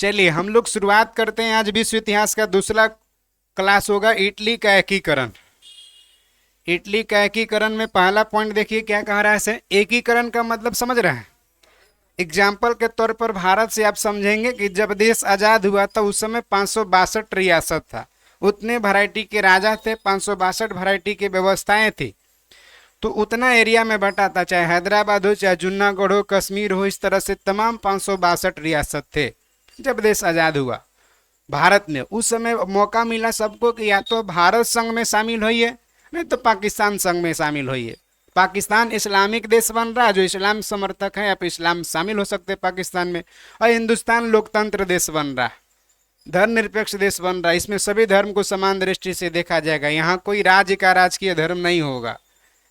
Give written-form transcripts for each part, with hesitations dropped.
चलिए हम लोग शुरुआत करते हैं। आज विश्व इतिहास का दूसरा क्लास होगा इटली का एकीकरण। इटली का एकीकरण में पहला पॉइंट देखिए क्या कह रहा है इसे। एकीकरण का मतलब समझ रहे हैं। एग्जाम्पल के तौर पर भारत से आप समझेंगे कि जब देश आजाद हुआ था उस समय 562 रियासत था, उतने वैरायटी के राजा थे, 562 वैरायटी की व्यवस्थाएं थी। तो उतना एरिया में बटा था, चाहे हैदराबाद हो, चाहे जूनागढ़ हो, कश्मीर हो, इस तरह से तमाम 562 रियासत थे जब देश आजाद हुआ भारत ने। उस समय मौका मिला सबको कि या तो भारत संघ में शामिल होइए, नहीं तो पाकिस्तान संघ में शामिल होइए। पाकिस्तान इस्लामिक देश बन रहा है, जो इस्लाम समर्थक है आप इस्लाम शामिल हो सकते हैं पाकिस्तान में। और हिंदुस्तान लोकतंत्र देश बन रहा है, धर्मनिरपेक्ष देश बन रहा है। इसमें सभी धर्म को समान दृष्टि से देखा जाएगा। यहाँ कोई राज्य का राजकीय धर्म नहीं होगा,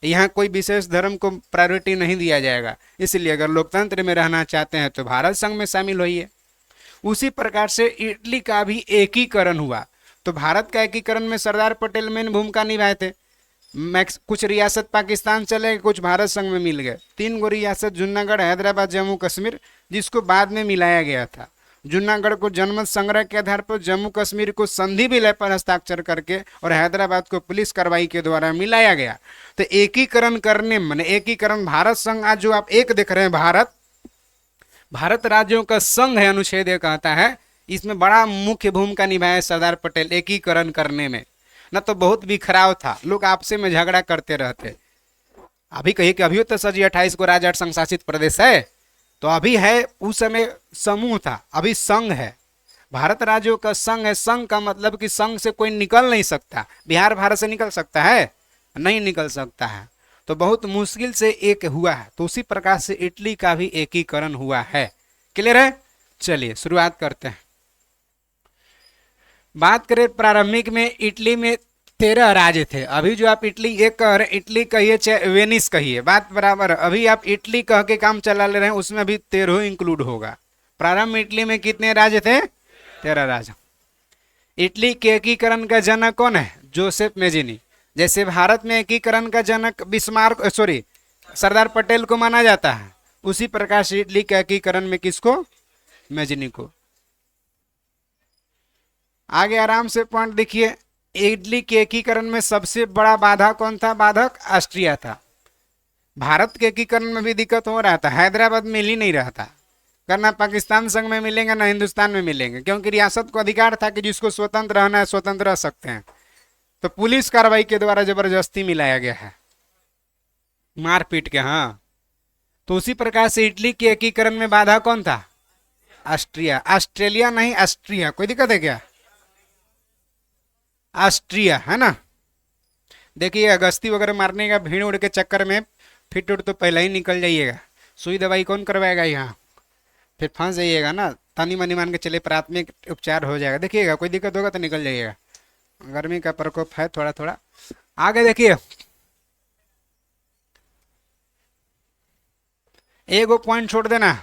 यहाँ कोई विशेष धर्म को प्रायोरिटी नहीं दिया जाएगा। इसलिए अगर लोकतंत्र में रहना चाहते हैं तो भारत संघ में शामिल होइए। उसी प्रकार से इटली का भी एकीकरण हुआ। तो भारत का एकीकरण में सरदार पटेल मेन भूमिका निभाए थे। कुछ रियासत पाकिस्तान चले गए, कुछ भारत संघ में मिल गए। 3 गो रियासत जूनागढ़, हैदराबाद, जम्मू कश्मीर, जिसको बाद में मिलाया गया था। जूनागढ़ को जनमत संग्रह के आधार पर, जम्मू कश्मीर को संधि विलय पर हस्ताक्षर करके, और हैदराबाद को पुलिस कार्रवाई के द्वारा मिलाया गया। तो एकीकरण करने माने एकीकरण भारत संघ, आज जो आप एक देख रहे हैं भारत राज्यों का संघ है, अनुच्छेद ये कहता है। इसमें बड़ा मुख्य भूमिका निभाया सरदार पटेल एकीकरण करने में। न तो बहुत बिखराव था, लोग आपसे में झगड़ा करते रहते। अभी कहिए कि अभी तो सर जी 28 को राज्य संघ शासित प्रदेश है, तो अभी है, उस समय समूह था, अभी संघ है। भारत राज्यों का संघ है। संघ का मतलब कि संघ से कोई निकल नहीं सकता। बिहार भारत से निकल सकता है? नहीं निकल सकता है। तो बहुत मुश्किल से एक हुआ है। तो उसी प्रकार से इटली का भी एकीकरण हुआ है। क्लियर है? चलिए शुरुआत करते हैं। बात करें प्रारंभिक में, इटली में 13 राज्य थे। अभी जो आप इटली एक कह रहे, इटली कहिए चाहे वेनिस कहिए, बात बराबर। अभी आप इटली कह के काम चला ले रहे हैं, उसमें अभी 13 इंक्लूड होगा। प्रारंभ में इटली में कितने राज्य थे? 13 राज्य। इटली के एकीकरण का जनक कौन है? Joseph Mazzini. जैसे भारत में एकीकरण का जनक बिस्मार्क, सॉरी, सरदार पटेल को माना जाता है, उसी प्रकार से इटली के एकीकरण में किसको? मेजिनी को। आगे आराम से पॉइंट देखिए। इटली के एकीकरण में सबसे बड़ा बाधा कौन था? बाधक ऑस्ट्रिया था। भारत के एकीकरण में भी दिक्कत हो रहा था, हैदराबाद मिल ही नहीं रहा था। करना पाकिस्तान संघ में मिलेंगे ना हिंदुस्तान में मिलेंगे, क्योंकि रियासत को अधिकार था कि जिसको स्वतंत्र रहना है स्वतंत्र रह सकते हैं। तो पुलिस कार्रवाई के द्वारा जबरदस्ती मिलाया गया है, मारपीट के। हाँ, तो उसी प्रकार से इटली के एकीकरण में बाधा कौन था? ऑस्ट्रिया। ऑस्ट्रेलिया नहीं, ऑस्ट्रिया। कोई दिक्कत है क्या? ऑस्ट्रिया है ना। देखिए अगस्ती वगैरह मारने का भीड़ उड़ के चक्कर में फिट उड़ तो पहले ही निकल जाइएगा। सुई दवाई कौन करवाएगा यहाँ? फिर फंस जाइएगा ना। तनी मनी मान के चले प्राथमिक उपचार हो जाएगा। देखिएगा कोई दिक्कत होगा तो निकल जाइएगा। गर्मी का प्रकोप है थोड़ा थोड़ा। आगे देखिए, एगो पॉइंट छोड़ देना।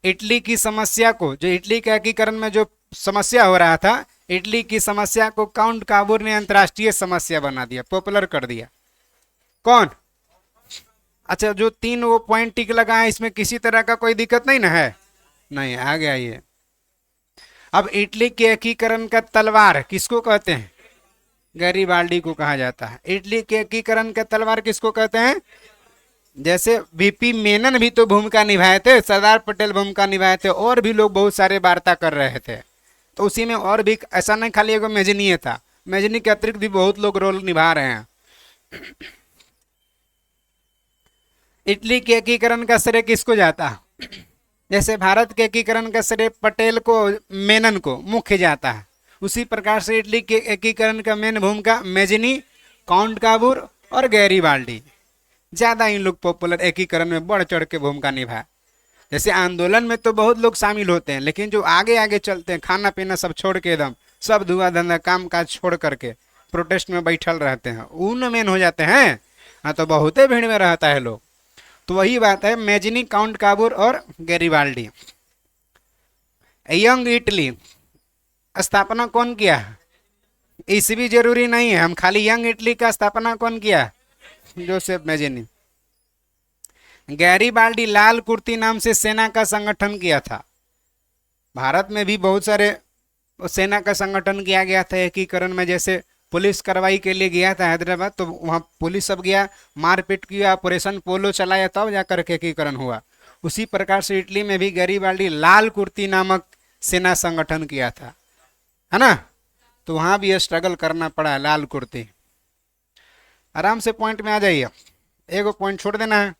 इटली की समस्या को, जो इटली के एकीकरण में जो समस्या हो रहा था, इटली की समस्या को काउंट काबूर ने अंतर्राष्ट्रीय समस्या बना दिया, पॉपुलर कर दिया। कौन? अच्छा, जो 3 वो पॉइंट टिक लगा है, इसमें किसी तरह का कोई दिक्कत नहीं ना है? नहीं, आ गया ये। अब इटली के एकीकरण का तलवार किसको कहते हैं? गैरीबाल्डी को कहा जाता है। इटली के एकीकरण का तलवार किसको कहते हैं? जैसे वीपी मेनन भी तो भूमिका निभाए थे, सरदार पटेल भूमिका निभाए थे, और भी लोग बहुत सारे वार्ता कर रहे थे। तो उसी में और भी, ऐसा नहीं खाली एगो मेजनी था, मेजनी के अतिरिक्त भी बहुत लोग रोल निभा रहे हैं। इटली के एकीकरण का श्रेय किसको जाता? जैसे भारत के एकीकरण का श्रेय पटेल को, मेनन को मुख्य जाता है, उसी प्रकार से इटली के एकीकरण का मेन भूमिका मेजनी, काउंट काबूर और गैरीबाल्डी। ज्यादा इन लोग पॉपुलर एकीकरण में बढ़ चढ़ के भूमिका निभाया। जैसे आंदोलन में तो बहुत लोग शामिल होते हैं, लेकिन जो आगे आगे चलते हैं, खाना पीना सब छोड़ के, एकदम सब धुआं धंधा काम काज छोड़ करके प्रोटेस्ट में बैठल रहते हैं, उन मेन हो जाते हैं। हाँ, तो बहुते भीड़ में रहता है लोग। तो वही बात है, मेजनी, काउंट काबूर और गैरीबाल्डी। यंग इटली स्थापना कौन किया? ईस्वी जरूरी नहीं है, हम खाली यंग इटली का स्थापना कौन किया? Joseph Mazzini. गैरीबाल्डी लाल कुर्ती नाम से सेना का संगठन किया था। भारत में भी बहुत सारे सेना का संगठन किया गया था एकीकरण में, जैसे पुलिस कार्रवाई के लिए गया था हैदराबाद, तो वहाँ पुलिस सब गया, मारपीट किया, ऑपरेशन पोलो चलाया, तब जाकर के एकीकरण हुआ। उसी प्रकार से इटली में भी गैरीबाल्डी लाल कुर्ती नामक सेना संगठन किया था, है ना। तो वहां भी स्ट्रगल करना पड़ा, लाल कुर्ती। आराम से पॉइंट में आ जाइए, एगो पॉइंट छोड़ देना है।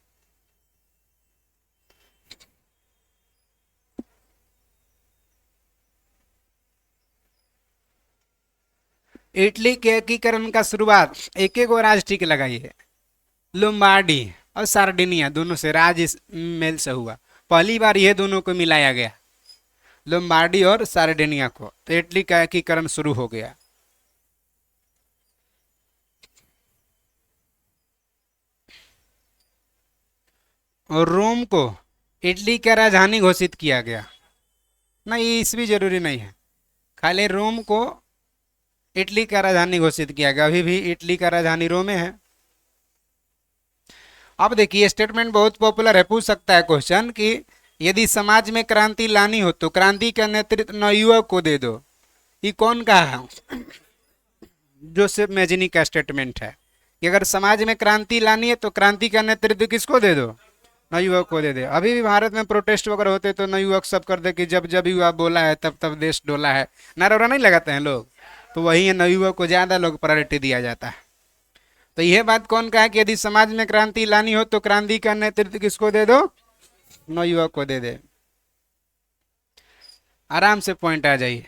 इटली के एकीकरण का शुरुआत एक एक राज टिक लगाइए, लोम्बार्डी और सार्डिनिया दोनों से राज मेल से हुआ। पहली बार ये दोनों को मिलाया गया, लोम्बार्डी और सार्डिनिया को, तो इटली का एकीकरण शुरू हो गया। और रोम को इटली का राजधानी घोषित किया गया। नहीं, इस भी जरूरी नहीं है, खाली रोम को इटली का राजधानी घोषित किया गया। अभी भी इटली का राजधानी रोम है। अब देखिए स्टेटमेंट बहुत पॉपुलर है, पूछ सकता है क्वेश्चन कि यदि समाज में क्रांति लानी हो तो क्रांति का नेतृत्व नवयुवक को दे दो। ये कौन का है? जोसेफ मेजिनी का स्टेटमेंट है कि अगर समाज में क्रांति लानी है तो क्रांति का नेतृत्व किसको दे दो? नवयुवक को दे दे। अभी भी भारत में प्रोटेस्ट वगैरह होते तो नवयुवक सब कर दे कि जब जब युवा बोला है तब तब देश डोला है, नारा नहीं लगाते हैं लोग, तो वही नवयुवक को ज्यादा लोग प्रायोरिटी दिया जाता है। तो यह बात कौन कहा कि यदि समाज में क्रांति लानी हो तो क्रांति का नेतृत्व किसको दे दो? नवयुवक को दे दे। आराम से पॉइंट आ जाइए।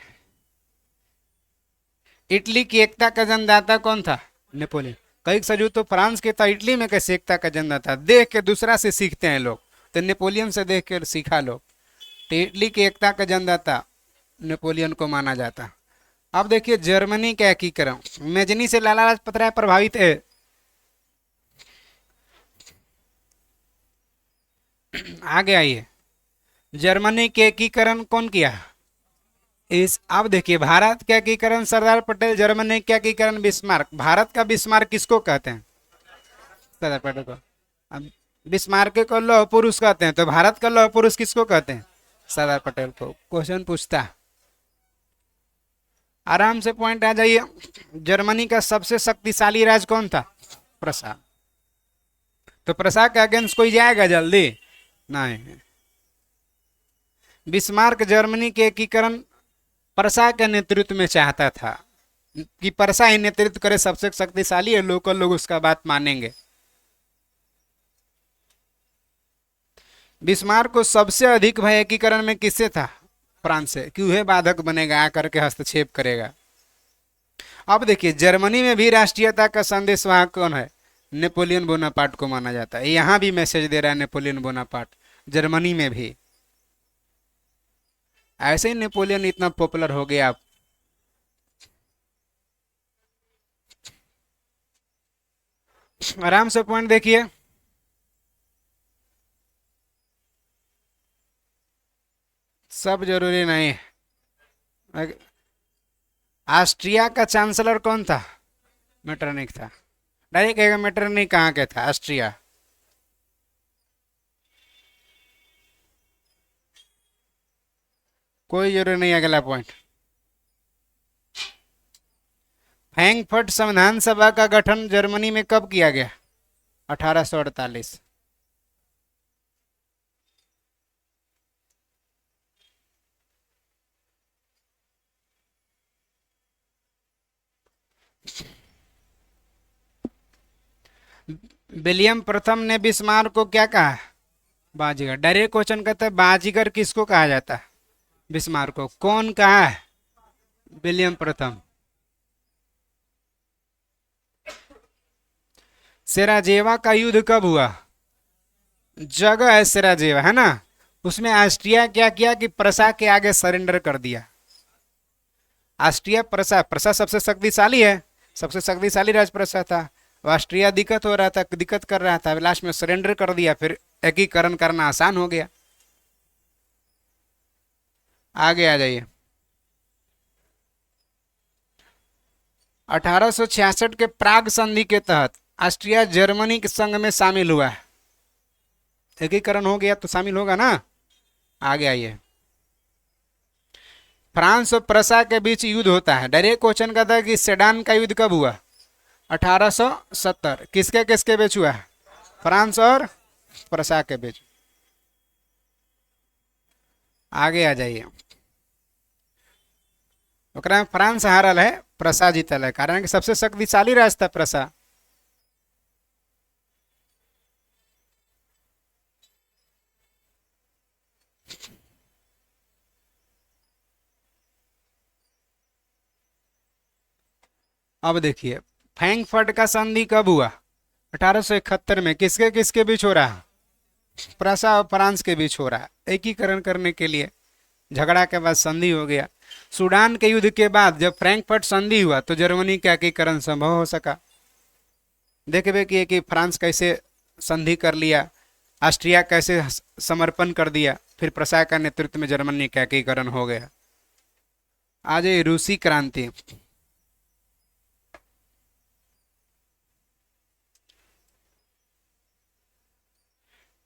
इटली की एकता का जन्मदाता कौन था? नेपोलियन। कई सजू तो फ्रांस के था, इटली में कैसे एकता का जन्मदाता? देख के दूसरा से सीखते हैं लोग, तो नेपोलियन से देख कर सीखा लोग। तो इटली की एकता का जन्मदाता नेपोलियन को माना जाता। अब देखिए जर्मनी का एकीकरण, मेजनी से लाला लाजपत राय प्रभावित है। आगे आइए, जर्मनी के एकीकरण कौन किया? इस अब देखिए भारत का एकीकरण सरदार पटेल, जर्मनी का एकीकरण बिस्मार्क। भारत का बिस्मार्क किसको कहते हैं? सरदार पटेल को। अब बिस्मार्क को लौह पुरुष कहते हैं, तो भारत का लौह पुरुष किसको कहते हैं? सरदार पटेल को। क्वेश्चन पूछता, आराम से पॉइंट आ जाइए। जर्मनी का सबसे शक्तिशाली राज्य कौन था? प्रसा। तो प्रसा के अगेंस्ट कोई जाएगा जल्दी? नहीं। बिस्मार्क जर्मनी के एकीकरण प्रसा के नेतृत्व में चाहता था कि प्रसा ही नेतृत्व करे, सबसे शक्तिशाली है, लोकल लोग उसका बात मानेंगे। बिस्मार्क को सबसे अधिक भय एकीकरण में किससे था? फ्रांस से, कि वह बाधक बनेगा, आकर के हस्तक्षेप करेगा। अब देखिए जर्मनी में भी राष्ट्रीयता का संदेशवाहक कौन है? नेपोलियन बोनापार्ट को माना जाता है। यहां भी मैसेज दे रहा है नेपोलियन बोनापार्ट, जर्मनी में भी। ऐसे ही नेपोलियन इतना पॉपुलर हो गया। आप आराम से पॉइंट देखिए। सब जरूरी नहीं। ऑस्ट्रिया का चांसलर कौन था? मेटरनिक था। डायरेक्ट कहेगा मेटरनिक कहाँ के था? ऑस्ट्रिया। कोई जरूरी नहीं। अगला पॉइंट, फ्रैंकफर्ट संविधान सभा का गठन जर्मनी में कब किया गया? 1848। विलियम प्रथम ने बिस्मार्क को क्या कहा? बाजीगर। डायरेक्ट क्वेश्चन कहता है बाजीगर किसको कहा जाता है? बिस्मार्क को। कौन कहा है? विलियम प्रथम। सेराजेवा का युद्ध कब हुआ? जगह है सेराजेवा, है ना। उसमें ऑस्ट्रिया क्या किया कि प्रसा के आगे सरेंडर कर दिया। ऑस्ट्रिया प्रसा, प्रसा सबसे शक्तिशाली है, सबसे शक्तिशाली राजप्रसा था। ऑस्ट्रिया दिक्कत हो रहा था, दिक्कत कर रहा था, लास्ट में सरेंडर कर दिया, फिर एकीकरण करना आसान हो गया। आगे आ जाइए। 1866 के प्राग संधि के तहत ऑस्ट्रिया जर्मनी के संघ में शामिल हुआ है। एकीकरण हो गया तो शामिल होगा ना। आगे आइए, फ्रांस और प्रसा के बीच युद्ध होता है। डायरेक्ट क्वेश्चन का था कि सेडान का युद्ध कब हुआ? 1870। किसके किसके बीच हुआ? फ्रांस और प्रसा के बीच। आगे आ जाइए, ओकरा में फ्रांस हारल है, प्रसा जीतल है, कारण कि सबसे शक्तिशाली राष्ट्र था प्रसा। अब देखिए, फ्रैंकफर्ट का संधि कब हुआ? 1871 में। किसके किसके बीच हो रहा है? प्रसा और फ्रांस के बीच हो रहा है। एकीकरण करने के लिए झगड़ा के बाद संधि हो गया। सूडान के युद्ध के बाद जब फ्रैंकफर्ट संधि हुआ तो जर्मनी का एकीकरण संभव हो सका। देखबे कि फ्रांस कैसे संधि कर लिया, ऑस्ट्रिया कैसे समर्पण कर दिया, फिर प्रसा का नेतृत्व में जर्मनी का एकीकरण हो गया। आज ये रूसी क्रांति।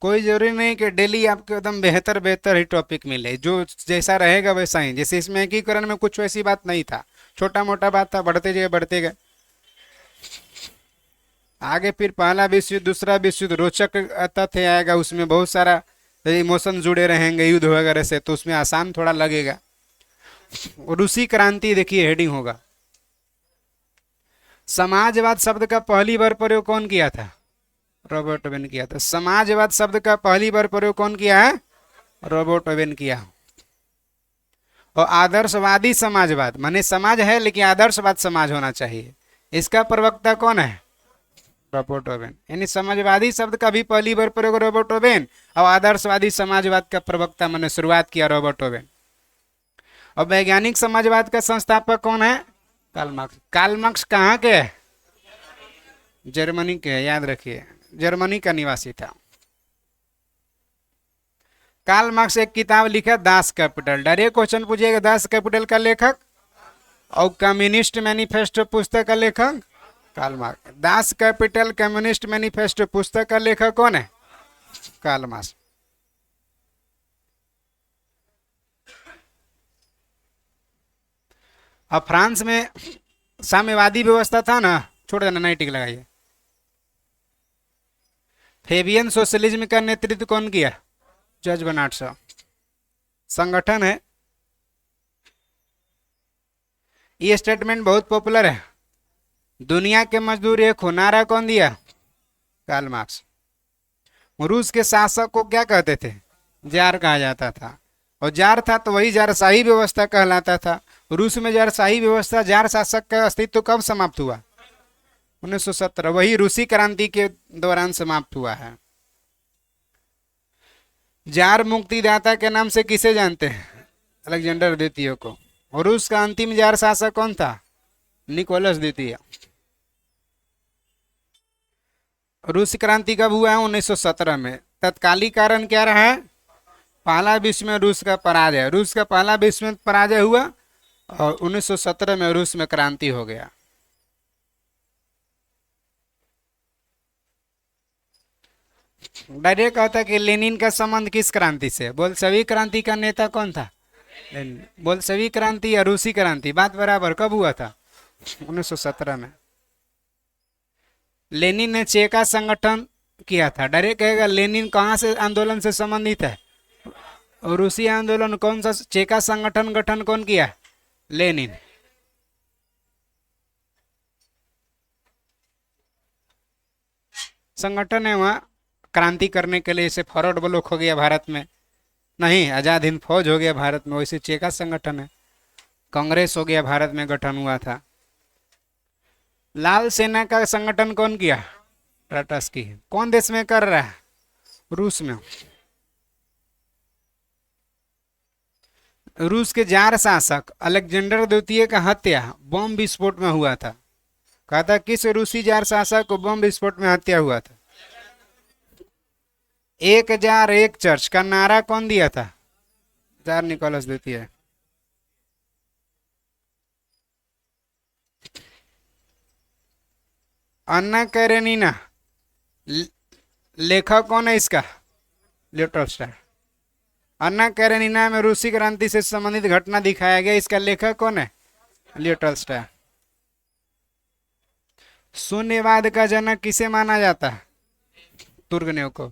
कोई जरूरी नहीं कि डेली आपको एकदम बेहतर बेहतर ही टॉपिक मिले, जो जैसा रहेगा वैसा ही। जैसे इसमें एकीकरण में कुछ वैसी बात नहीं था, छोटा मोटा बात था, बढ़ते गए बढ़ते गए। आगे फिर पहला विश्व युद्ध, दूसरा विश्व युद्ध, रोचक तथ्य आएगा, उसमें बहुत सारा इमोशन जुड़े रहेंगे युद्ध वगैरह से, तो उसमें आसान थोड़ा लगेगा। रूसी क्रांति देखिए हेडिंग होगा। समाजवाद शब्द का पहली बार प्रयोग कौन किया था? रॉबर्ट ओवेन किया था। समाजवाद शब्द का पहली बार प्रयोग कौन किया है? रॉबर्ट ओवेन किया। और आदर्शवादी समाजवाद, माने समाज है लेकिन आदर्शवाद समाज होना चाहिए, इसका प्रवक्ता कौन है? Robert Owen. यानी समाजवादी शब्द का भी पहली बार प्रयोग रॉबर्ट ओवेन, और आदर्शवादी समाजवाद का प्रवक्ता मैंने शुरुआत किया रॉबर्ट ओवेन। और वैज्ञानिक समाजवाद का संस्थापक कौन है? Karl Marx. कार्ल मार्क्स कहाँ के है? जर्मनी के है, याद रखिए, जर्मनी का निवासी था। कार्ल मार्क्स एक किताब लिखा दास कैपिटल। डायरेक्ट क्वेश्चन पूछिएगा, दास कैपिटल का लेखक और कम्युनिस्ट मैनिफेस्टो पुस्तक का लेखक Karl Marx. Das Kapital, communist manifesto पुस्तक का लेखक कौन है? Karl Marx. अब फ्रांस में साम्यवादी व्यवस्था था ना, छोड़ देना, नहीं टिक लगाइए। फेबियन सोशलिज्म का नेतृत्व कौन किया? George Bernard Shaw. संगठन है, ये स्टेटमेंट बहुत पॉपुलर है, दुनिया के मजदूर एक हो, नारा कौन दिया? Karl Marx. रूस के शासक को क्या कहते थे? जार कहा जाता था, और जार था तो वही जारशाही व्यवस्था कहलाता था। रूस में जारशाही व्यवस्था, जार शासक का अस्तित्व कब समाप्त हुआ? 1917। वही रूसी क्रांति के दौरान समाप्त हुआ है। जार मुक्तिदाता के नाम से किसे जानते हैं? अलेक्जेंडर द्वितीय को। और रूस का अंतिम जार शासक कौन था? निकोलस द्वितीय। रूस क्रांति कब हुआ है? 1917 में। तत्कालिक कारण क्या रहा है? पहला विश्व में रूस का पराजय। रूस का पहला विश्व में पराजय हुआ और 1917 में रूस में क्रांति हो गया। डायरेक्ट कहता कि लेनिन का संबंध किस क्रांति से? बोल्शेविक क्रांति का नेता कौन था? लेनिन। बोल्शेविक क्रांति या रूसी क्रांति, बात बराबर, कब हुआ था? 1917 में। लेनिन ने चेका संगठन किया था। डायरेक्ट कहेगा लेनिन कहाँ से आंदोलन से संबंधित है? रूसी आंदोलन। कौन सा चेका संगठन गठन कौन किया? लेनिन। संगठन है वहाँ क्रांति करने के लिए, इसे फॉरवर्ड ब्लॉक हो गया भारत में, नहीं आजाद हिंद फौज हो गया भारत में, वैसे चेका संगठन है। कांग्रेस हो गया भारत में गठन हुआ था। लाल सेना का संगठन कौन किया? ट्रॉट्स्की। कौन देश में कर रहा है? रूस में। रूस के जार शासक अलेक्जेंडर द्वितीय का हत्या बम विस्फोट में हुआ था। कहा था किस रूसी जार शासक को बम विस्फोट में हत्या हुआ था? एक जार एक चर्च का नारा कौन दिया था? जार निकोलस द्वितीय। अन्ना कैरेनिना लेखक कौन है इसका? Leo Tolstoy. अन्ना कैरेनिना में रूसी क्रांति से संबंधित घटना दिखाया गया, इसका लेखक कौन है? Leo Tolstoy. शून्यवाद का जनक किसे माना जाता है? तुर्गनेव को।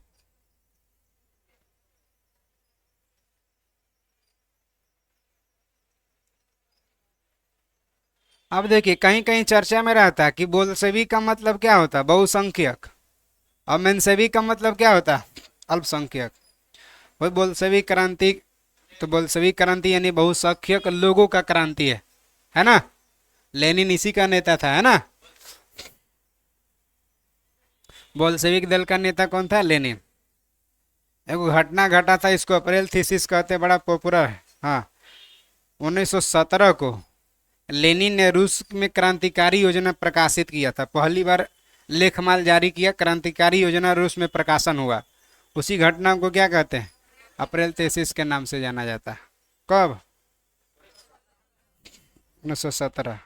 अब देखिए कहीं कहीं चर्चा में रहता है कि बोल्शेविक का मतलब क्या होता है? बहुसंख्यक। और मेंशेविक का मतलब क्या होता है? अल्पसंख्यक। वही बोल्शेविक क्रांति, तो बोल्शेविक क्रांति यानी बहुसंख्यक लोगों का क्रांति है ना? लेनिन इसी का नेता था, है ना? बोल्शेविक दल का नेता कौन था? लेनिन। एक घटना घटा था, इसको अप्रैल थीसिस कहते, बड़ा पॉपुलर है। हाँ, 1917 को लेनिन ने रूस में क्रांतिकारी योजना प्रकाशित किया था। पहली बार लेखमाल जारी किया, क्रांतिकारी योजना रूस में प्रकाशन हुआ। उसी घटना को क्या कहते हैं? अप्रैल थीसिस के नाम से जाना जाता है। कब? 1917।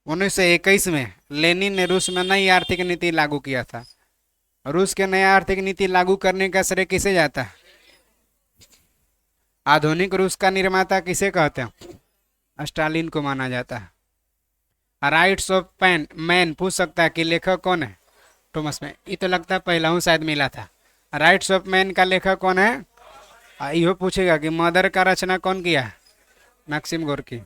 1921 में लेनिन ने रूस में नई आर्थिक नीति लागू किया था। रूस के नया आर्थिक नीति लागू करने का श्रेय किसे जाता है? आधुनिक रूस का निर्माता किसे कहते हैं? स्टालिन को माना जाता है। राइट्स ऑफ पैन मैन पूछ सकता है कि लेखक कौन है? Thomas man. ये तो लगता है पहला हूँ शायद मिला था। राइट्स ऑफ मैन का लेखक कौन है? यह पूछेगा कि मदर का रचना कौन किया? Maxim Gorky.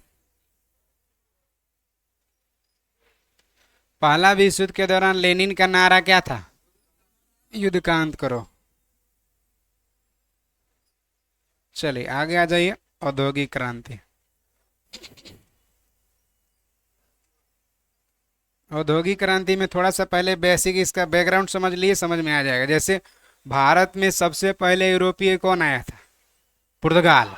पहला विश्व युद्ध के दौरान लेनिन का नारा क्या था? युद्ध का अंत करो। चलिए आगे आ जाइए। औद्योगिक क्रांति। औद्योगिक क्रांति में थोड़ा सा पहले बेसिक इसका बैकग्राउंड समझ लिए, समझ में आ जाएगा। जैसे भारत में सबसे पहले यूरोपीय कौन आया था? पुर्तगाल।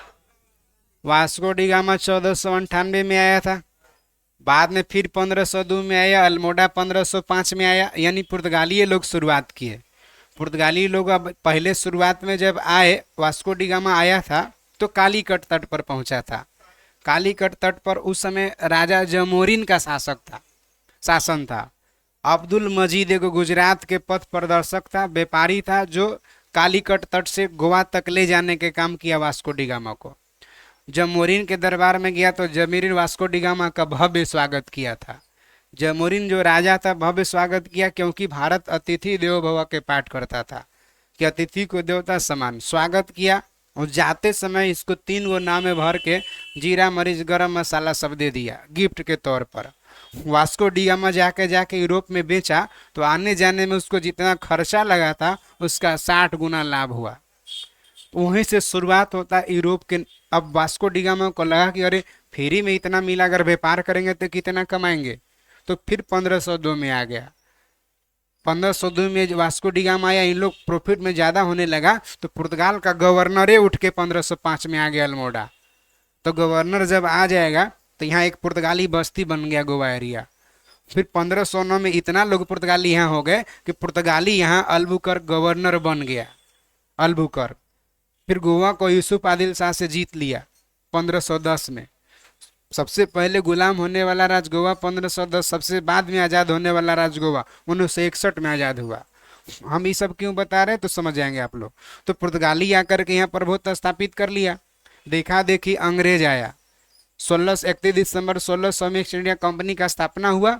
वास्को डी गामा 1498 में आया था। बाद में फिर 1502 में आया। अल्मोड़ा 1505 में आया। यानी पुर्तगाली लोग शुरुआत किए। पुर्तगाली लोग अब पहले शुरुआत में जब आए, वास्को डी गामा आया था तो कालीकट तट पर पहुंचा था। कालीकट तट पर उस समय राजा जमोरिन का शासन था। अब्दुल मजीद एक गुजरात के पथ प्रदर्शक था, व्यापारी था, जो कालीकट तट से गोवा तक ले जाने के काम किया वास्को डी गामा को। जमोरिन के दरबार में गया तो जमीरिन वास्को डी गामा का भव्य स्वागत किया था। जमोरिन जो राजा था भव्य स्वागत किया, क्योंकि भारत अतिथि देवो भव के पाठ करता था कि अतिथि को देवता समान। स्वागत किया और जाते समय इसको 3 गो नाव में भर के जीरा मरीच गरम मसाला सब दे दिया गिफ्ट के तौर पर। वास्को डी गामा जाके यूरोप में बेचा तो आने जाने में उसको जितना खर्चा लगा था उसका 60 गुना लाभ हुआ। वहीं से शुरुआत होता है यूरोप के। अब वास्को डी गामा को लगा कि अरे फ्री में इतना मिला, अगर व्यापार करेंगे तो कितना कमाएंगे, तो फिर 1502 में आ गया। 1502 में वास्को डी गामा आया, इन लोग प्रॉफिट में ज़्यादा होने लगा तो पुर्तगाल का गवर्नर उठ के 1505 में आ गया अल्मोड़ा। तो गवर्नर जब आ जाएगा तो यहाँ एक पुर्तगाली बस्ती बन गया गोवा एरिया। फिर 1509 में इतना लोग पुर्तगाली यहाँ हो गए कि पुर्तगाली यहाँ अल्बुकर्क गवर्नर बन गया। अल्बुकर्क। फिर गोवा को यूसुफ आदिल शाह से जीत लिया 1510 में। सबसे पहले गुलाम होने वाला राज गोवा 1510, सबसे बाद में आज़ाद होने वाला राज गोवा 1961 में आज़ाद हुआ। हम ये सब क्यों बता रहे हैं तो समझ जाएंगे आप लोग। तो पुर्तगाली आकर के यहाँ प्रभुत्व स्थापित कर लिया। देखा देखी अंग्रेज आया। 31 दिसंबर 1600 में ईस्ट इंडिया कंपनी का स्थापना हुआ।